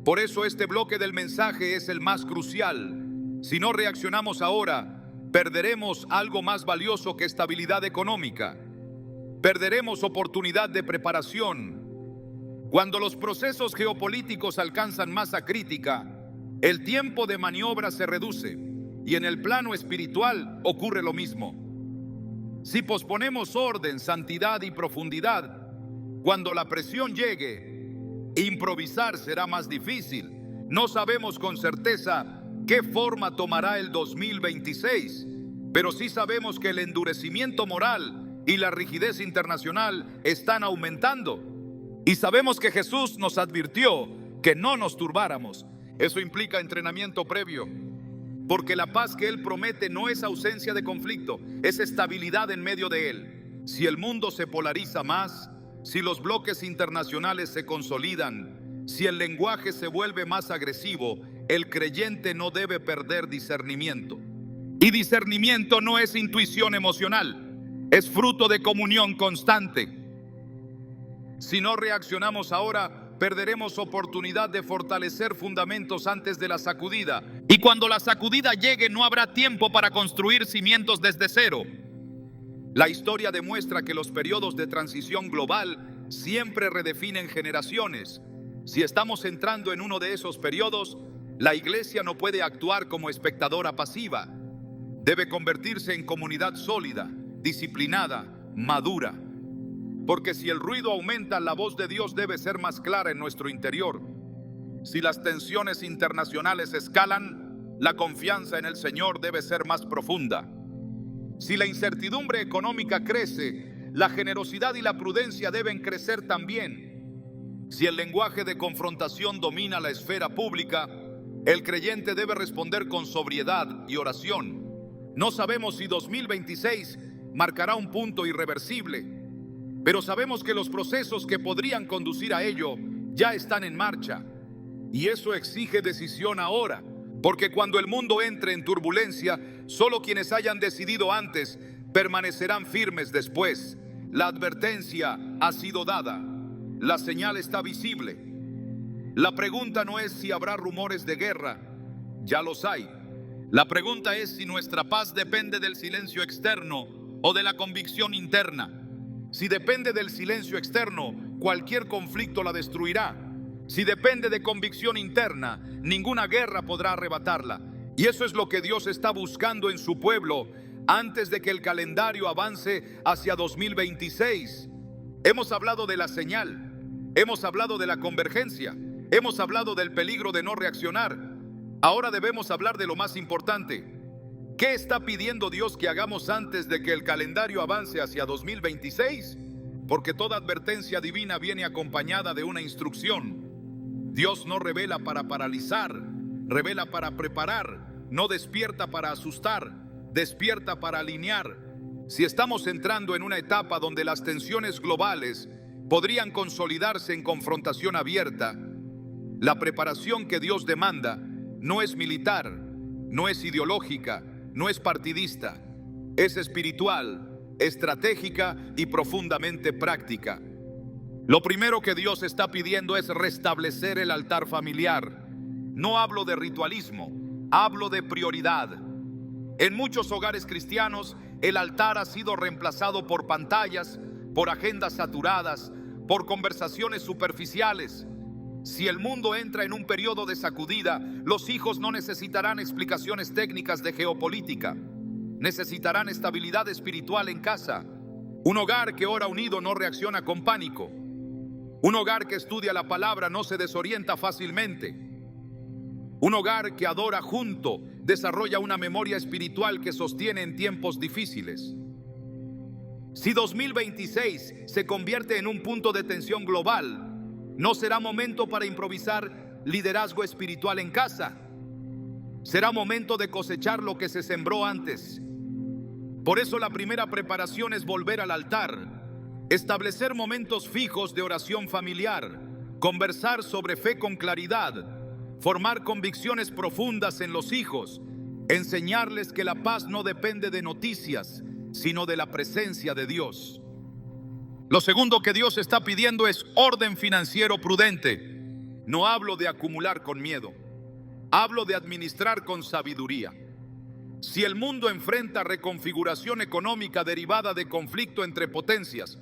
Speaker 1: Por eso este bloque del mensaje es el más crucial. Si no reaccionamos ahora, perderemos algo más valioso que estabilidad económica. Perderemos oportunidad de preparación. Cuando los procesos geopolíticos alcanzan masa crítica, el tiempo de maniobra se reduce y en el plano espiritual ocurre lo mismo. Si posponemos orden, santidad y profundidad, cuando la presión llegue, improvisar será más difícil. No sabemos con certeza qué forma tomará el 2026, pero sí sabemos que el endurecimiento moral y la rigidez internacional están aumentando. Y sabemos que Jesús nos advirtió que no nos turbáramos. Eso implica entrenamiento previo, porque la paz que Él promete no es ausencia de conflicto, es estabilidad en medio de él. Si el mundo se polariza más, si los bloques internacionales se consolidan, si el lenguaje se vuelve más agresivo, el creyente no debe perder discernimiento. Y discernimiento no es intuición emocional, es fruto de comunión constante. Si no reaccionamos ahora, perderemos oportunidad de fortalecer fundamentos antes de la sacudida. Y cuando la sacudida llegue, no habrá tiempo para construir cimientos desde cero. La historia demuestra que los periodos de transición global siempre redefinen generaciones. Si estamos entrando en uno de esos periodos, la iglesia no puede actuar como espectadora pasiva. Debe convertirse en comunidad sólida, disciplinada, madura. Porque si el ruido aumenta, la voz de Dios debe ser más clara en nuestro interior. Si las tensiones internacionales escalan, la confianza en el Señor debe ser más profunda. Si la incertidumbre económica crece, la generosidad y la prudencia deben crecer también. Si el lenguaje de confrontación domina la esfera pública, el creyente debe responder con sobriedad y oración. No sabemos si 2026 marcará un punto irreversible, pero sabemos que los procesos que podrían conducir a ello ya están en marcha. Y eso exige decisión ahora, porque cuando el mundo entre en turbulencia, solo quienes hayan decidido antes permanecerán firmes después. La advertencia ha sido dada, la señal está visible. La pregunta no es si habrá rumores de guerra, ya los hay. La pregunta es si nuestra paz depende del silencio externo o de la convicción interna. Si depende del silencio externo, cualquier conflicto la destruirá. Si depende de convicción interna, ninguna guerra podrá arrebatarla. Y eso es lo que Dios está buscando en su pueblo antes de que el calendario avance hacia 2026. Hemos hablado de la señal, hemos hablado de la convergencia, hemos hablado del peligro de no reaccionar. Ahora debemos hablar de lo más importante. ¿Qué está pidiendo Dios que hagamos antes de que el calendario avance hacia 2026? Porque toda advertencia divina viene acompañada de una instrucción. Dios no revela para paralizar, revela para preparar, no despierta para asustar, despierta para alinear. Si estamos entrando en una etapa donde las tensiones globales podrían consolidarse en confrontación abierta, la preparación que Dios demanda no es militar, no es ideológica, no es partidista, es espiritual, estratégica y profundamente práctica. Lo primero que Dios está pidiendo es restablecer el altar familiar. No hablo de ritualismo, hablo de prioridad. En muchos hogares cristianos, el altar ha sido reemplazado por pantallas, por agendas saturadas, por conversaciones superficiales. Si el mundo entra en un periodo de sacudida, los hijos no necesitarán explicaciones técnicas de geopolítica. Necesitarán estabilidad espiritual en casa. Un hogar que ora unido no reacciona con pánico. Un hogar que estudia la palabra no se desorienta fácilmente. Un hogar que adora junto desarrolla una memoria espiritual que sostiene en tiempos difíciles. Si 2026 se convierte en un punto de tensión global, no será momento para improvisar liderazgo espiritual en casa. Será momento de cosechar lo que se sembró antes. Por eso la primera preparación es volver al altar, establecer momentos fijos de oración familiar, conversar sobre fe con claridad, formar convicciones profundas en los hijos, enseñarles que la paz no depende de noticias, sino de la presencia de Dios. Lo segundo que Dios está pidiendo es orden financiero prudente. No hablo de acumular con miedo, hablo de administrar con sabiduría. Si el mundo enfrenta reconfiguración económica derivada de conflicto entre potencias,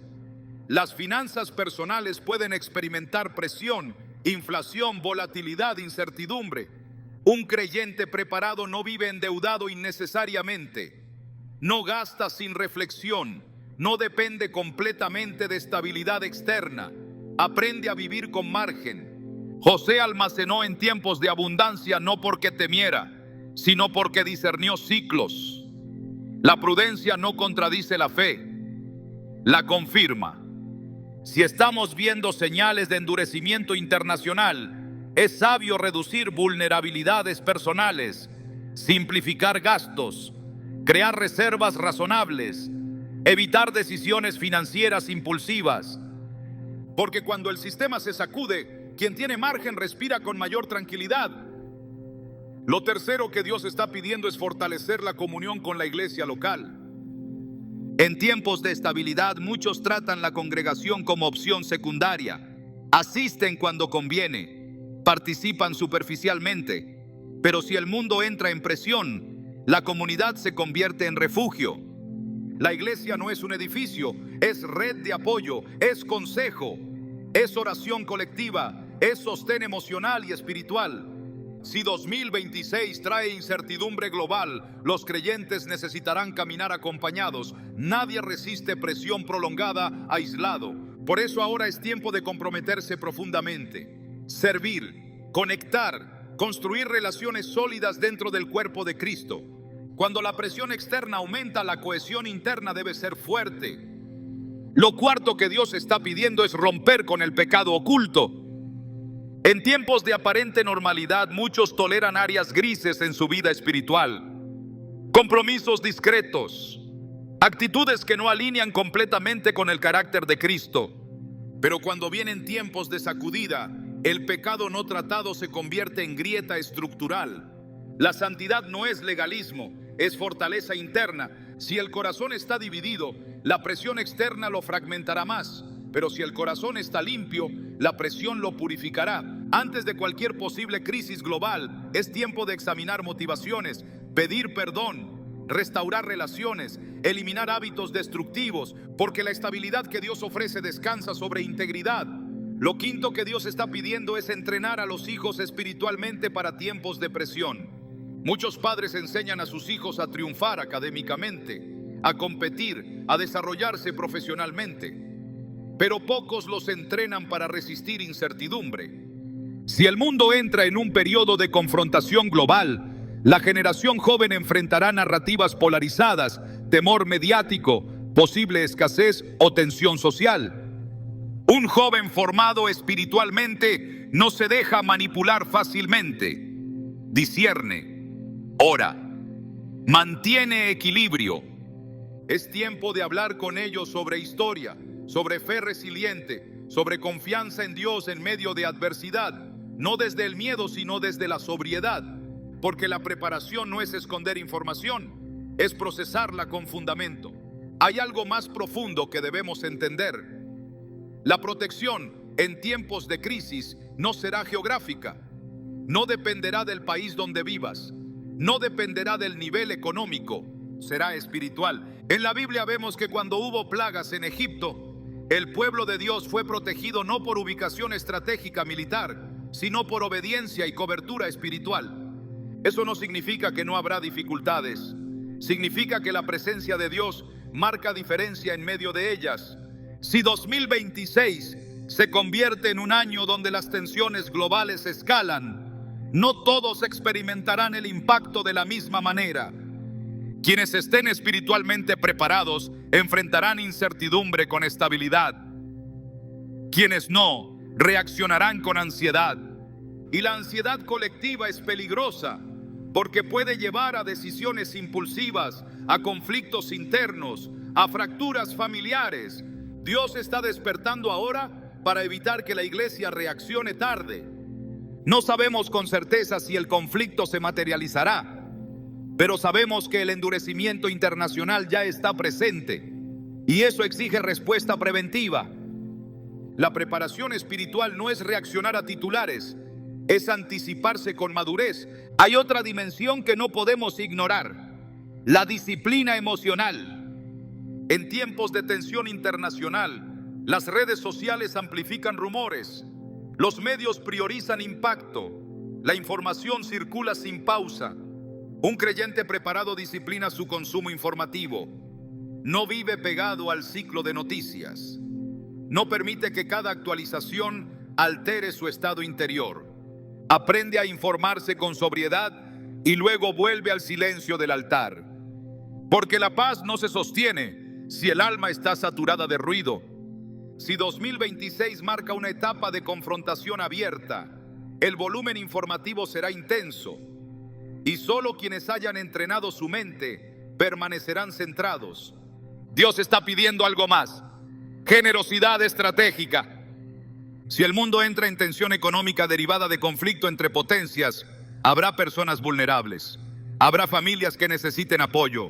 Speaker 1: las finanzas personales pueden experimentar presión, inflación, volatilidad, incertidumbre. Un creyente preparado no vive endeudado innecesariamente, no gasta sin reflexión, no depende completamente de estabilidad externa, aprende a vivir con margen. José almacenó en tiempos de abundancia no porque temiera, sino porque discernió ciclos. La prudencia no contradice la fe, la confirma. Si estamos viendo señales de endurecimiento internacional, es sabio reducir vulnerabilidades personales, simplificar gastos, crear reservas razonables, evitar decisiones financieras impulsivas. Porque cuando el sistema se sacude, quien tiene margen respira con mayor tranquilidad. Lo tercero que Dios está pidiendo es fortalecer la comunión con la iglesia local. En tiempos de estabilidad, muchos tratan la congregación como opción secundaria. Asisten cuando conviene, participan superficialmente. Pero si el mundo entra en presión, la comunidad se convierte en refugio. La iglesia no es un edificio, es red de apoyo, es consejo, es oración colectiva, es sostén emocional y espiritual. Si 2026 trae incertidumbre global, los creyentes necesitarán caminar acompañados. Nadie resiste presión prolongada aislado. Por eso ahora es tiempo de comprometerse profundamente, servir, conectar, construir relaciones sólidas dentro del cuerpo de Cristo. Cuando la presión externa aumenta, la cohesión interna debe ser fuerte. Lo cuarto que Dios está pidiendo es romper con el pecado oculto. En tiempos de aparente normalidad, muchos toleran áreas grises en su vida espiritual, compromisos discretos, actitudes que no alinean completamente con el carácter de Cristo. Pero cuando vienen tiempos de sacudida, el pecado no tratado se convierte en grieta estructural. La santidad no es legalismo, es fortaleza interna. Si el corazón está dividido, la presión externa lo fragmentará más. Pero si el corazón está limpio, la presión lo purificará. Antes de cualquier posible crisis global, es tiempo de examinar motivaciones, pedir perdón, restaurar relaciones, eliminar hábitos destructivos, porque la estabilidad que Dios ofrece descansa sobre integridad. Lo quinto que Dios está pidiendo es entrenar a los hijos espiritualmente para tiempos de presión. Muchos padres enseñan a sus hijos a triunfar académicamente, a competir, a desarrollarse profesionalmente. Pero pocos los entrenan para resistir incertidumbre. Si el mundo entra en un periodo de confrontación global, la generación joven enfrentará narrativas polarizadas, temor mediático, posible escasez o tensión social. Un joven formado espiritualmente no se deja manipular fácilmente. Discierne, ora, mantiene equilibrio. Es tiempo de hablar con ellos sobre historia, sobre fe resiliente, sobre confianza en Dios en medio de adversidad, no desde el miedo, sino desde la sobriedad, porque la preparación no es esconder información, es procesarla con fundamento. Hay algo más profundo que debemos entender. La protección en tiempos de crisis no será geográfica, no dependerá del país donde vivas, no dependerá del nivel económico, será espiritual. En la Biblia vemos que cuando hubo plagas en Egipto, el pueblo de Dios fue protegido no por ubicación estratégica militar, sino por obediencia y cobertura espiritual. Eso no significa que no habrá dificultades, significa que la presencia de Dios marca diferencia en medio de ellas. Si 2026 se convierte en un año donde las tensiones globales escalan, no todos experimentarán el impacto de la misma manera. Quienes estén espiritualmente preparados enfrentarán incertidumbre con estabilidad. Quienes no, reaccionarán con ansiedad. Y la ansiedad colectiva es peligrosa porque puede llevar a decisiones impulsivas, a conflictos internos, a fracturas familiares. Dios está despertando ahora para evitar que la iglesia reaccione tarde. No sabemos con certeza si el conflicto se materializará, pero sabemos que el endurecimiento internacional ya está presente y eso exige respuesta preventiva. La preparación espiritual no es reaccionar a titulares, es anticiparse con madurez. Hay otra dimensión que no podemos ignorar: la disciplina emocional. En tiempos de tensión internacional, las redes sociales amplifican rumores, los medios priorizan impacto, la información circula sin pausa. Un creyente preparado disciplina su consumo informativo. No vive pegado al ciclo de noticias. No permite que cada actualización altere su estado interior. Aprende a informarse con sobriedad y luego vuelve al silencio del altar. Porque la paz no se sostiene si el alma está saturada de ruido. Si 2026 marca una etapa de confrontación abierta, el volumen informativo será intenso y solo quienes hayan entrenado su mente permanecerán centrados. Dios está pidiendo algo más: generosidad estratégica. Si el mundo entra en tensión económica derivada de conflicto entre potencias, habrá personas vulnerables, habrá familias que necesiten apoyo.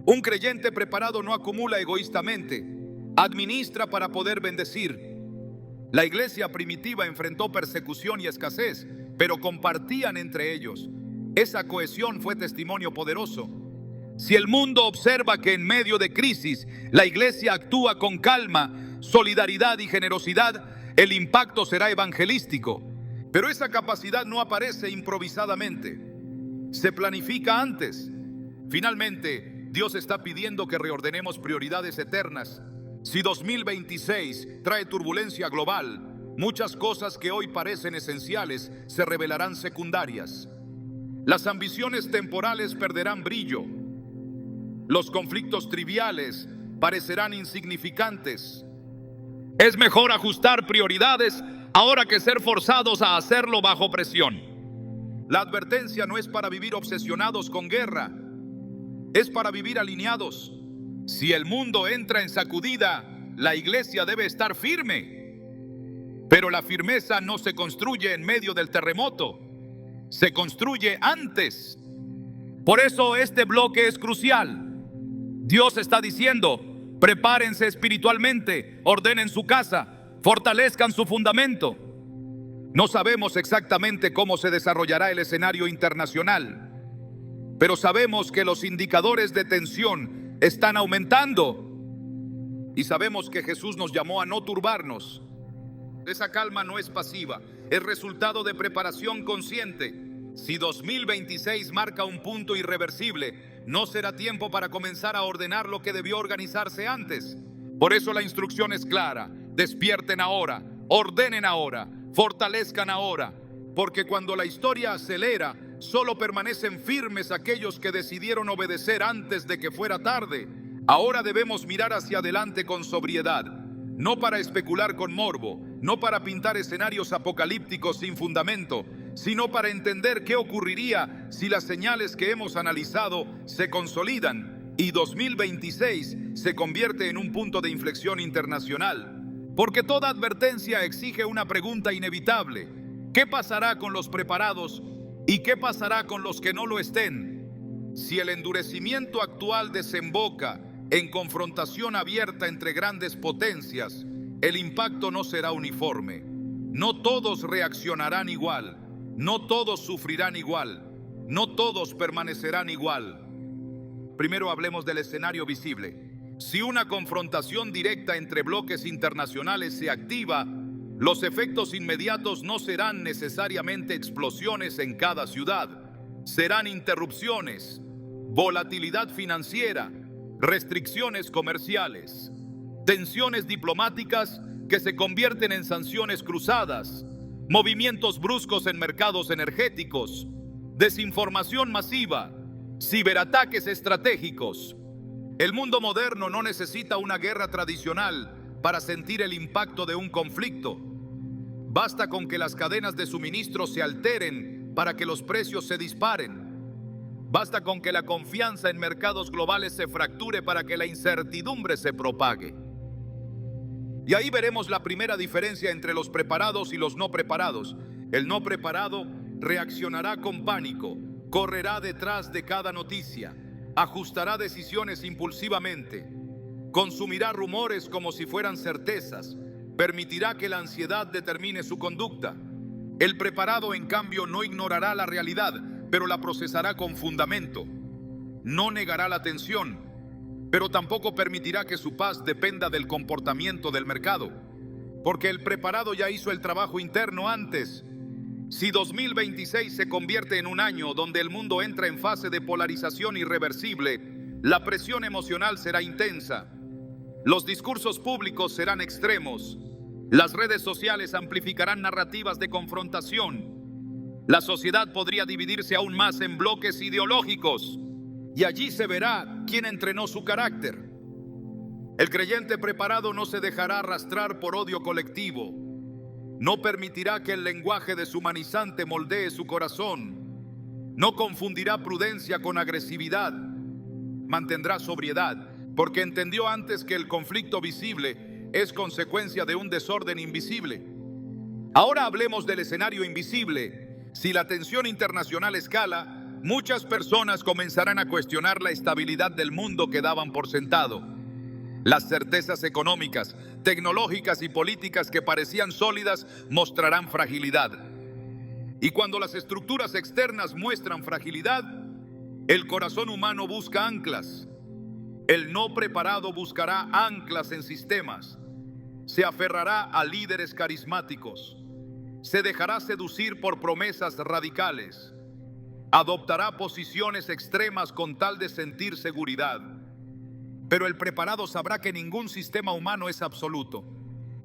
Speaker 1: Un creyente preparado no acumula egoístamente, administra para poder bendecir. La iglesia primitiva enfrentó persecución y escasez, pero compartían entre ellos. Esa cohesión fue testimonio poderoso. Si el mundo observa que en medio de crisis la iglesia actúa con calma, solidaridad y generosidad, el impacto será evangelístico. Pero esa capacidad no aparece improvisadamente, se planifica antes. Finalmente, Dios está pidiendo que reordenemos prioridades eternas. Si 2026 trae turbulencia global, muchas cosas que hoy parecen esenciales se revelarán secundarias. Las ambiciones temporales perderán brillo. Los conflictos triviales parecerán insignificantes. Es mejor ajustar prioridades ahora que ser forzados a hacerlo bajo presión. La advertencia no es para vivir obsesionados con guerra, es para vivir alineados. Si el mundo entra en sacudida, la iglesia debe estar firme. Pero la firmeza no se construye en medio del terremoto, se construye antes. Por eso este bloque es crucial. Dios está diciendo: prepárense espiritualmente, ordenen su casa, fortalezcan su fundamento. No sabemos exactamente cómo se desarrollará el escenario internacional, pero sabemos que los indicadores de tensión están aumentando y sabemos que Jesús nos llamó a no turbarnos. Esa calma no es pasiva, es resultado de preparación consciente. Si 2026 marca un punto irreversible, no será tiempo para comenzar a ordenar lo que debió organizarse antes. Por eso la instrucción es clara: despierten ahora, ordenen ahora, fortalezcan ahora, porque cuando la historia acelera, solo permanecen firmes aquellos que decidieron obedecer antes de que fuera tarde. Ahora debemos mirar hacia adelante con sobriedad, no para especular con morbo, no para pintar escenarios apocalípticos sin fundamento, sino para entender qué ocurriría si las señales que hemos analizado se consolidan y 2026 se convierte en un punto de inflexión internacional. Porque toda advertencia exige una pregunta inevitable: ¿qué pasará con los preparados y qué pasará con los que no lo estén? Si el endurecimiento actual desemboca en confrontación abierta entre grandes potencias, el impacto no será uniforme. No todos reaccionarán igual, no todos sufrirán igual, no todos permanecerán igual. Primero hablemos del escenario visible. Si una confrontación directa entre bloques internacionales se activa, los efectos inmediatos no serán necesariamente explosiones en cada ciudad. Serán interrupciones, volatilidad financiera, restricciones comerciales, tensiones diplomáticas que se convierten en sanciones cruzadas, movimientos bruscos en mercados energéticos, desinformación masiva, ciberataques estratégicos. El mundo moderno no necesita una guerra tradicional para sentir el impacto de un conflicto. Basta con que las cadenas de suministro se alteren para que los precios se disparen. Basta con que la confianza en mercados globales se fracture para que la incertidumbre se propague. Y ahí veremos la primera diferencia entre los preparados y los no preparados. El no preparado reaccionará con pánico, correrá detrás de cada noticia, ajustará decisiones impulsivamente, consumirá rumores como si fueran certezas, permitirá que la ansiedad determine su conducta. El preparado, en cambio, no ignorará la realidad, pero la procesará con fundamento. No negará la tensión, pero tampoco permitirá que su paz dependa del comportamiento del mercado, porque el preparado ya hizo el trabajo interno antes. Si 2026 se convierte en un año donde el mundo entra en fase de polarización irreversible, la presión emocional será intensa. Los discursos públicos serán extremos. Las redes sociales amplificarán narrativas de confrontación. La sociedad podría dividirse aún más en bloques ideológicos, y allí se verá quién entrenó su carácter. El creyente preparado no se dejará arrastrar por odio colectivo. No permitirá que el lenguaje deshumanizante moldee su corazón. No confundirá prudencia con agresividad. Mantendrá sobriedad, porque entendió antes que el conflicto visible es consecuencia de un desorden invisible. Ahora hablemos del escenario invisible. Si la tensión internacional escala, muchas personas comenzarán a cuestionar la estabilidad del mundo que daban por sentado. Las certezas económicas, tecnológicas y políticas que parecían sólidas mostrarán fragilidad. Y cuando las estructuras externas muestran fragilidad, el corazón humano busca anclas. El no preparado buscará anclas en sistemas. Se aferrará a líderes carismáticos. Se dejará seducir por promesas radicales. Adoptará posiciones extremas con tal de sentir seguridad. Pero el preparado sabrá que ningún sistema humano es absoluto.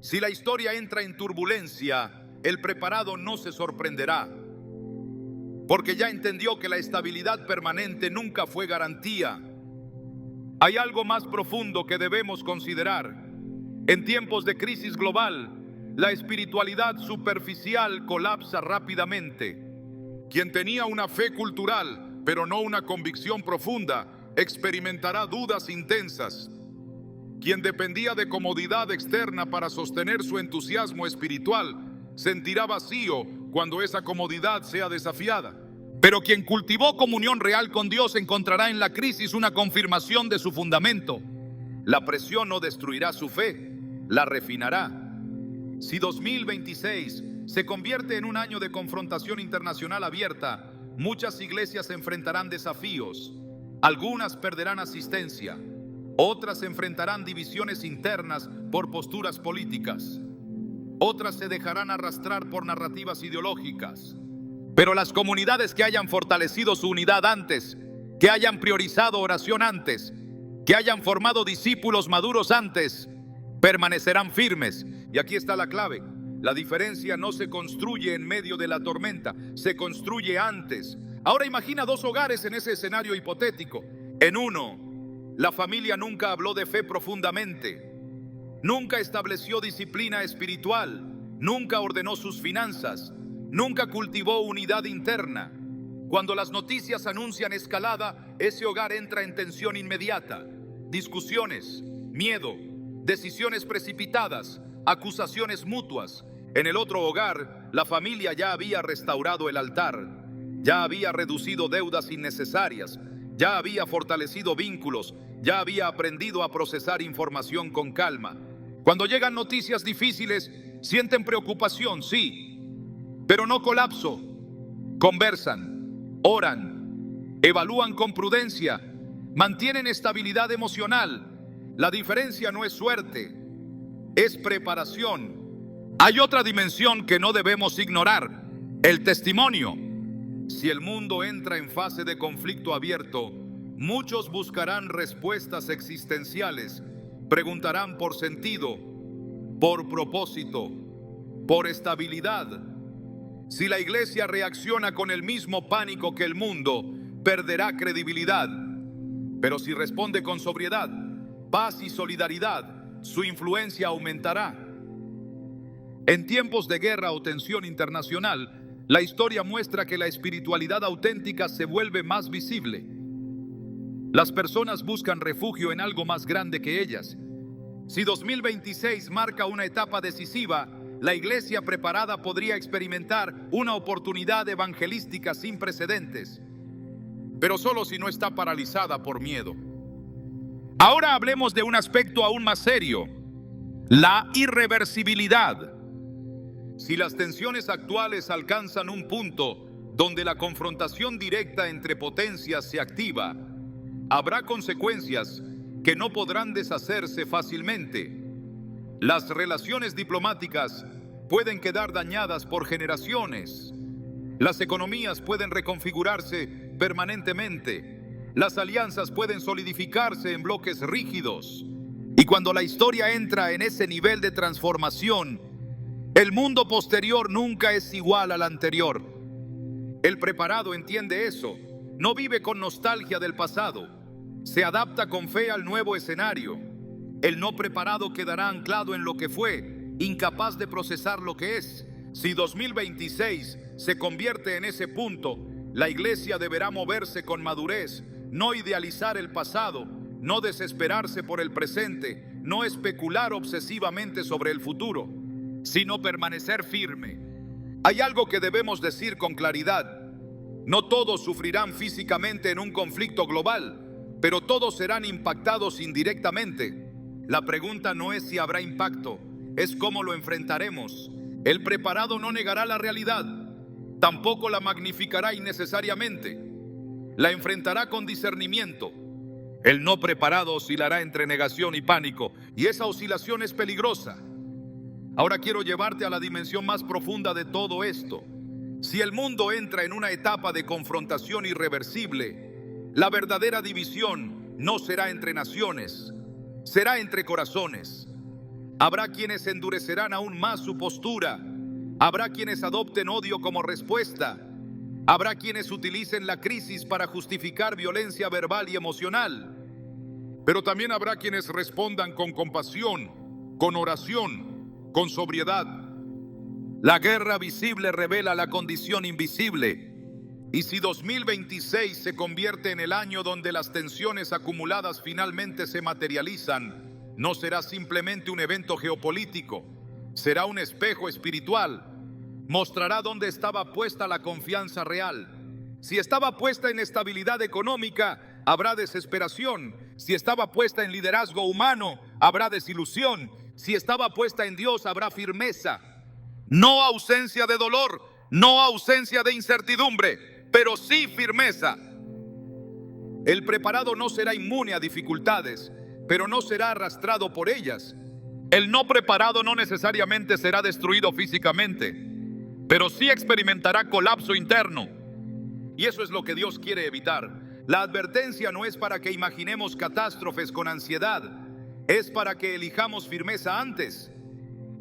Speaker 1: Si la historia entra en turbulencia, el preparado no se sorprenderá, porque ya entendió que la estabilidad permanente nunca fue garantía. Hay algo más profundo que debemos considerar. En tiempos de crisis global, la espiritualidad superficial colapsa rápidamente. Quien tenía una fe cultural, pero no una convicción profunda, experimentará dudas intensas. Quien dependía de comodidad externa para sostener su entusiasmo espiritual, sentirá vacío cuando esa comodidad sea desafiada. Pero quien cultivó comunión real con Dios encontrará en la crisis una confirmación de su fundamento. La presión no destruirá su fe, la refinará. Si 2026 se convierte en un año de confrontación internacional abierta, muchas iglesias enfrentarán desafíos. Algunas perderán asistencia, otras enfrentarán divisiones internas por posturas políticas, otras se dejarán arrastrar por narrativas ideológicas. Pero las comunidades que hayan fortalecido su unidad antes, que hayan priorizado oración antes, que hayan formado discípulos maduros antes, permanecerán firmes. Y aquí está la clave: la diferencia no se construye en medio de la tormenta, se construye antes. Ahora imagina dos hogares en ese escenario hipotético. En uno, la familia nunca habló de fe profundamente, nunca estableció disciplina espiritual, nunca ordenó sus finanzas, nunca cultivó unidad interna. Cuando las noticias anuncian escalada, ese hogar entra en tensión inmediata. Discusiones, miedo, decisiones precipitadas, acusaciones mutuas. En el otro hogar, la familia ya había restaurado el altar, ya había reducido deudas innecesarias, ya había fortalecido vínculos, ya había aprendido a procesar información con calma. Cuando llegan noticias difíciles, sienten preocupación, sí, pero no colapso. Conversan, oran, evalúan con prudencia, mantienen estabilidad emocional. La diferencia no es suerte, es preparación. Hay otra dimensión que no debemos ignorar: el testimonio. Si el mundo entra en fase de conflicto abierto, muchos buscarán respuestas existenciales, preguntarán por sentido, por propósito, por estabilidad. Si la iglesia reacciona con el mismo pánico que el mundo, perderá credibilidad. Pero si responde con sobriedad, paz y solidaridad, su influencia aumentará. En tiempos de guerra o tensión internacional, la historia muestra que la espiritualidad auténtica se vuelve más visible. Las personas buscan refugio en algo más grande que ellas. Si 2026 marca una etapa decisiva, la iglesia preparada podría experimentar una oportunidad evangelística sin precedentes, pero solo si no está paralizada por miedo. Ahora hablemos de un aspecto aún más serio: La irreversibilidad. Si las tensiones actuales alcanzan un punto donde la confrontación directa entre potencias se activa, habrá consecuencias que no podrán deshacerse fácilmente. Las relaciones diplomáticas pueden quedar dañadas por generaciones. Las economías pueden reconfigurarse permanentemente. Las alianzas pueden solidificarse en bloques rígidos. Y cuando la historia entra en ese nivel de transformación, el mundo posterior nunca es igual al anterior. El preparado entiende eso. No vive con nostalgia del pasado. Se adapta con fe al nuevo escenario. El no preparado quedará anclado en lo que fue, incapaz de procesar lo que es. Si 2026 se convierte en ese punto, la iglesia deberá moverse con madurez, no idealizar el pasado, no desesperarse por el presente, no especular obsesivamente sobre el futuro, sino permanecer firme. Hay algo que debemos decir con claridad. No todos sufrirán físicamente en un conflicto global, pero todos serán impactados indirectamente. La pregunta no es si habrá impacto, es cómo lo enfrentaremos. El preparado no negará la realidad, tampoco la magnificará innecesariamente. La enfrentará con discernimiento. El no preparado oscilará entre negación y pánico, y esa oscilación es peligrosa. Ahora quiero llevarte a la dimensión más profunda de todo esto. Si el mundo entra en una etapa de confrontación irreversible, la verdadera división no será entre naciones, será entre corazones. Habrá quienes endurecerán aún más su postura. Habrá quienes adopten odio como respuesta. Habrá quienes utilicen la crisis para justificar violencia verbal y emocional. Pero también habrá quienes respondan con compasión, con oración, con sobriedad. La guerra visible revela la condición invisible. Y si 2026 se convierte en el año donde las tensiones acumuladas finalmente se materializan, no será simplemente un evento geopolítico, será un espejo espiritual. Mostrará dónde estaba puesta la confianza real. Si estaba puesta en estabilidad económica, habrá desesperación. Si estaba puesta en liderazgo humano, habrá desilusión. Si estaba puesta en Dios, habrá firmeza. No ausencia de dolor, no ausencia de incertidumbre, pero sí firmeza. El preparado no será inmune a dificultades, pero no será arrastrado por ellas. El no preparado no necesariamente será destruido físicamente, pero sí experimentará colapso interno. Y eso es lo que Dios quiere evitar. La advertencia no es para que imaginemos catástrofes con ansiedad, es para que elijamos firmeza antes.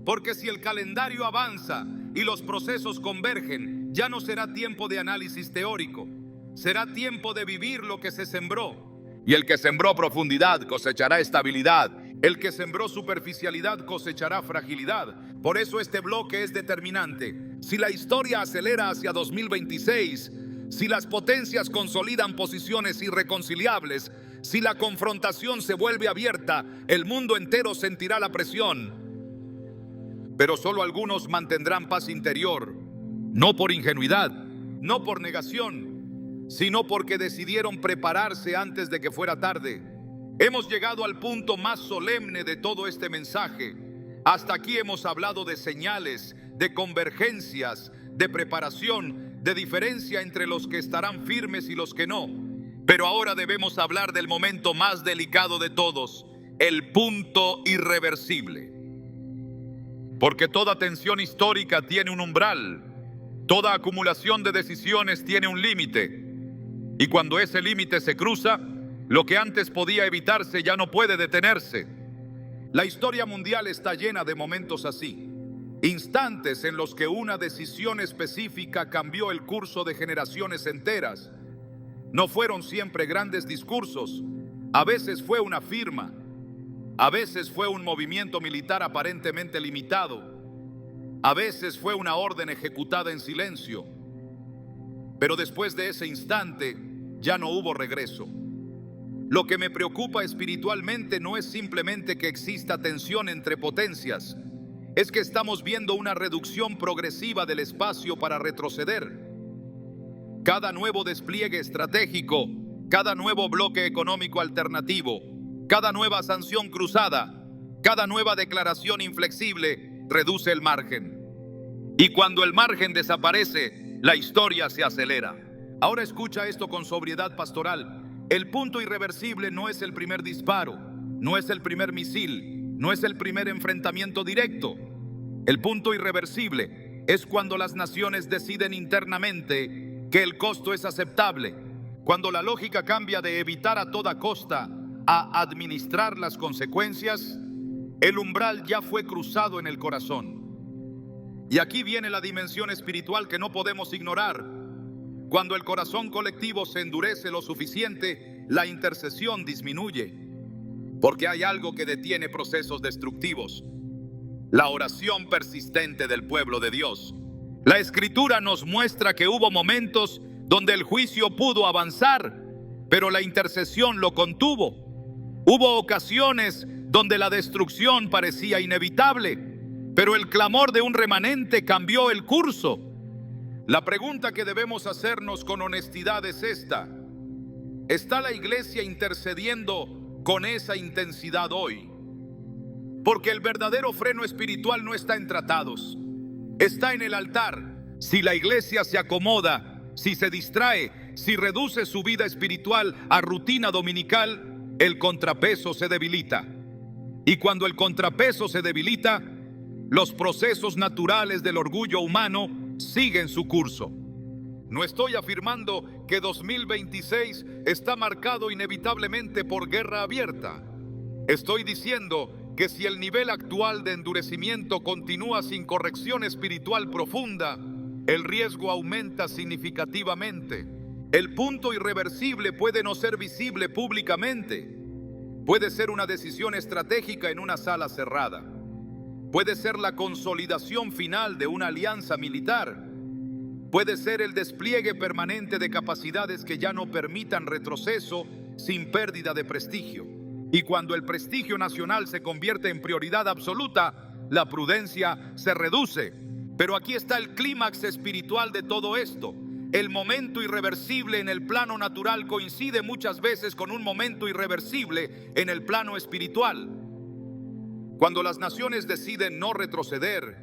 Speaker 1: Porque si el calendario avanza y los procesos convergen, ya no será tiempo de análisis teórico, será tiempo de vivir lo que se sembró. Y el que sembró profundidad cosechará estabilidad. El que sembró superficialidad cosechará fragilidad. Por eso este bloque es determinante. Si la historia acelera hacia 2026, si las potencias consolidan posiciones irreconciliables, si la confrontación se vuelve abierta, el mundo entero sentirá la presión. Pero solo algunos mantendrán paz interior, no por ingenuidad, no por negación, sino porque decidieron prepararse antes de que fuera tarde. Hemos llegado al punto más solemne de todo este mensaje. Hasta aquí hemos hablado de señales, de convergencias, de preparación, de diferencia entre los que estarán firmes y los que no. Pero ahora debemos hablar del momento más delicado de todos, el punto irreversible. Porque toda tensión histórica tiene un umbral, toda acumulación de decisiones tiene un límite. Y cuando ese límite se cruza, lo que antes podía evitarse ya no puede detenerse. La historia mundial está llena de momentos así. Instantes en los que una decisión específica cambió el curso de generaciones enteras. No fueron siempre grandes discursos. A veces fue una firma. A veces fue un movimiento militar aparentemente limitado. A veces fue una orden ejecutada en silencio. Pero después de ese instante, ya no hubo regreso. Lo que me preocupa espiritualmente no es simplemente que exista tensión entre potencias. Es que estamos viendo una reducción progresiva del espacio para retroceder. Cada nuevo despliegue estratégico, cada nuevo bloque económico alternativo, cada nueva sanción cruzada, Cada nueva declaración inflexible reduce el margen. Y cuando el margen desaparece, la historia se acelera. Ahora escucha esto con sobriedad pastoral. El punto irreversible no es el primer disparo, no es el primer misil, no es el primer enfrentamiento directo. El punto irreversible es cuando las naciones deciden internamente que el costo es aceptable, cuando la lógica cambia de evitar a toda costa a administrar las consecuencias. El umbral ya fue cruzado en el corazón. Y aquí viene la dimensión espiritual que no podemos ignorar. Cuando el corazón colectivo se endurece lo suficiente, la intercesión disminuye, porque hay algo que detiene procesos destructivos: la oración persistente del pueblo de Dios. La Escritura nos muestra que hubo momentos donde el juicio pudo avanzar, pero la intercesión lo contuvo. Hubo ocasiones donde la destrucción parecía inevitable, pero el clamor de un remanente cambió el curso. La pregunta que debemos hacernos con honestidad es esta: ¿está la iglesia intercediendo con esa intensidad hoy? Porque el verdadero freno espiritual no está en tratados, está en el altar. Si la iglesia se acomoda, si se distrae, si reduce su vida espiritual a rutina dominical, el contrapeso se debilita. Y cuando el contrapeso se debilita, los procesos naturales del orgullo humano siguen su curso. No estoy afirmando que 2026 está marcado inevitablemente por guerra abierta. Estoy diciendo que si el nivel actual de endurecimiento continúa sin corrección espiritual profunda, el riesgo aumenta significativamente. El punto irreversible puede no ser visible públicamente. Puede ser una decisión estratégica en una sala cerrada. Puede ser la consolidación final de una alianza militar. Puede ser el despliegue permanente de capacidades que ya no permitan retroceso sin pérdida de prestigio. Y cuando el prestigio nacional se convierte en prioridad absoluta, la prudencia se reduce. Pero aquí está el clímax espiritual de todo esto. El momento irreversible en el plano natural coincide muchas veces con un momento irreversible en el plano espiritual. Cuando las naciones deciden no retroceder,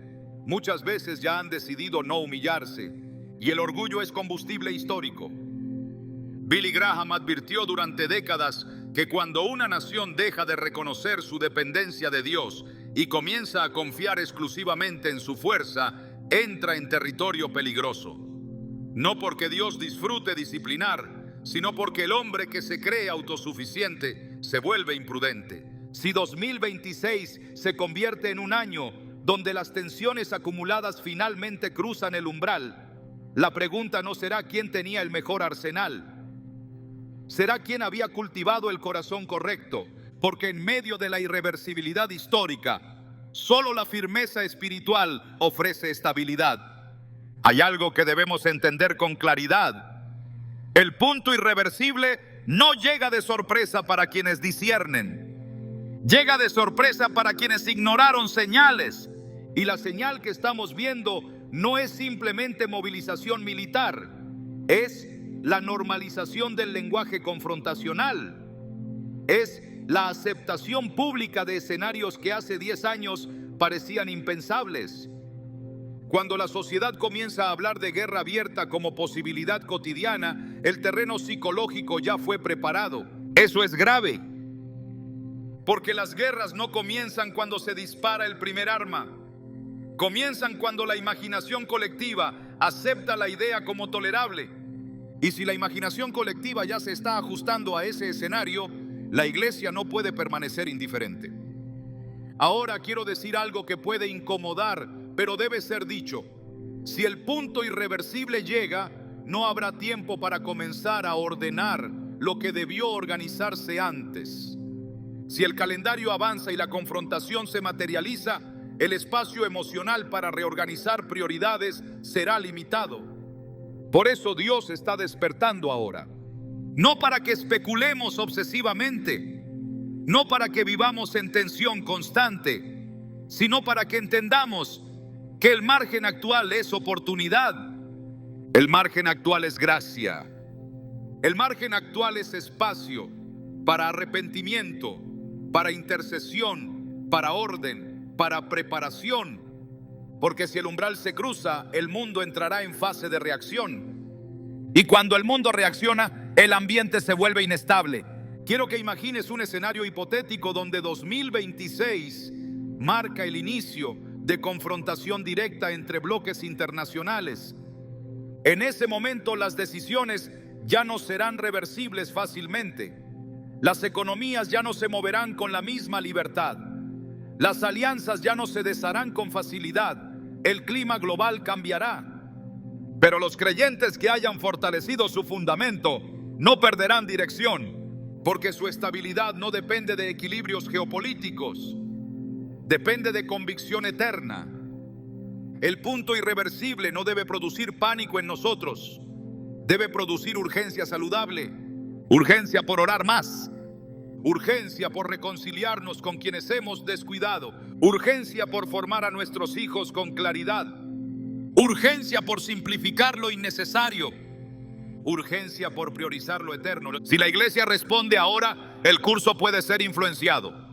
Speaker 1: muchas veces ya han decidido no humillarse, y el orgullo es combustible histórico. Billy Graham advirtió durante décadas que cuando una nación deja de reconocer su dependencia de Dios y comienza a confiar exclusivamente en su fuerza, entra en territorio peligroso. No porque Dios disfrute disciplinar, sino porque el hombre que se cree autosuficiente se vuelve imprudente. Si 2026 se convierte en un año donde las tensiones acumuladas finalmente cruzan el umbral, la pregunta no será quién tenía el mejor arsenal, será quién había cultivado el corazón correcto, porque en medio de la irreversibilidad histórica, solo la firmeza espiritual ofrece estabilidad. Hay algo que debemos entender con claridad. El punto irreversible no llega de sorpresa para quienes disciernen. Llega de sorpresa para quienes ignoraron señales. Y la señal que estamos viendo no es simplemente movilización militar, es la normalización del lenguaje confrontacional. Es la aceptación pública de escenarios que hace 10 años parecían impensables. Cuando la sociedad comienza a hablar de guerra abierta como posibilidad cotidiana, el terreno psicológico ya fue preparado. Eso es grave, porque las guerras no comienzan cuando se dispara el primer arma. Comienzan cuando la imaginación colectiva acepta la idea como tolerable. Y si la imaginación colectiva ya se está ajustando a ese escenario, la iglesia no puede permanecer indiferente. Ahora quiero decir algo que puede incomodar, pero debe ser dicho. Si el punto irreversible llega, no habrá tiempo para comenzar a ordenar lo que debió organizarse antes. Si el calendario avanza y la confrontación se materializa, el espacio emocional para reorganizar prioridades será limitado. Por eso Dios está despertando ahora. No para que especulemos obsesivamente, no para que vivamos en tensión constante, sino para que entendamos que el margen actual es oportunidad. El margen actual es gracia. El margen actual es espacio para arrepentimiento, para intercesión, para orden, para preparación. Porque si el umbral se cruza, el mundo entrará en fase de reacción. Y cuando el mundo reacciona, el ambiente se vuelve inestable. Quiero que imagines un escenario hipotético donde 2026 marca el inicio de confrontación directa entre bloques internacionales. En ese momento las decisiones ya no serán reversibles fácilmente. Las economías ya no se moverán con la misma libertad. Las alianzas ya no se desharán con facilidad. El clima global cambiará. Pero los creyentes que hayan fortalecido su fundamento no perderán dirección, porque su estabilidad no depende de equilibrios geopolíticos, depende de convicción eterna. El punto irreversible no debe producir pánico en nosotros, debe producir urgencia saludable, urgencia por orar más, urgencia por reconciliarnos con quienes hemos descuidado, urgencia por formar a nuestros hijos con claridad, urgencia por simplificar lo innecesario, urgencia por priorizar lo eterno. Si la iglesia responde ahora, el curso puede ser influenciado.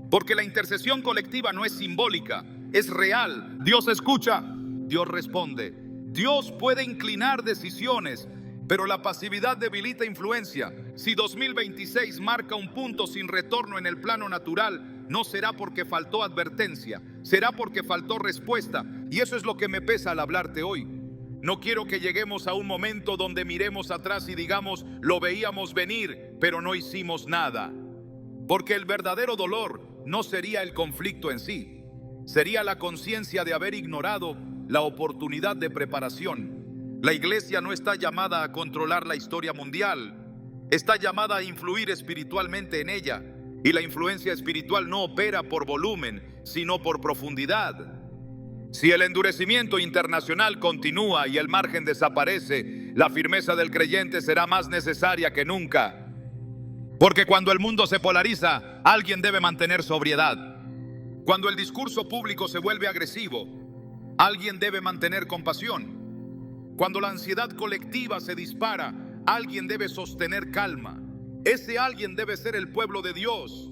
Speaker 1: Porque la intercesión colectiva no es simbólica, es real. Dios escucha, Dios responde. Dios puede inclinar decisiones, pero la pasividad debilita influencia. Si 2026 marca un punto sin retorno en el plano natural, no será porque faltó advertencia, será porque faltó respuesta. Y eso es lo que me pesa al hablarte hoy. No quiero que lleguemos a un momento donde miremos atrás y digamos, lo veíamos venir, pero no hicimos nada. Porque el verdadero dolor no sería el conflicto en sí, sería la conciencia de haber ignorado la oportunidad de preparación. La iglesia no está llamada a controlar la historia mundial, está llamada a influir espiritualmente en ella. Y la influencia espiritual no opera por volumen, sino por profundidad. Si el endurecimiento internacional continúa y el margen desaparece, la firmeza del creyente será más necesaria que nunca. Porque cuando el mundo se polariza, alguien debe mantener sobriedad. Cuando el discurso público se vuelve agresivo, alguien debe mantener compasión. Cuando la ansiedad colectiva se dispara, alguien debe sostener calma. Ese alguien debe ser el pueblo de Dios.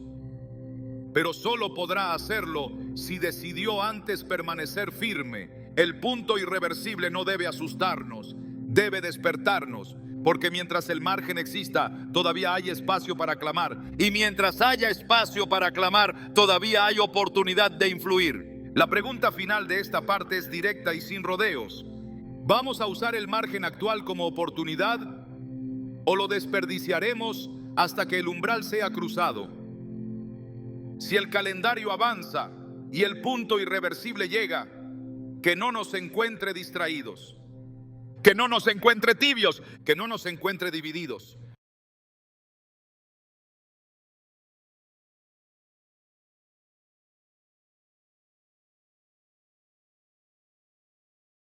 Speaker 1: Pero solo podrá hacerlo si decidió antes permanecer firme. El punto irreversible no debe asustarnos, debe despertarnos. Porque mientras el margen exista, todavía hay espacio para clamar. Y mientras haya espacio para clamar, todavía hay oportunidad de influir. La pregunta final de esta parte es directa y sin rodeos. ¿Vamos a usar el margen actual como oportunidad o lo desperdiciaremos hasta que el umbral sea cruzado? Si el calendario avanza y el punto irreversible llega, que no nos encuentre distraídos, que no nos encuentre tibios, que no nos encuentre divididos.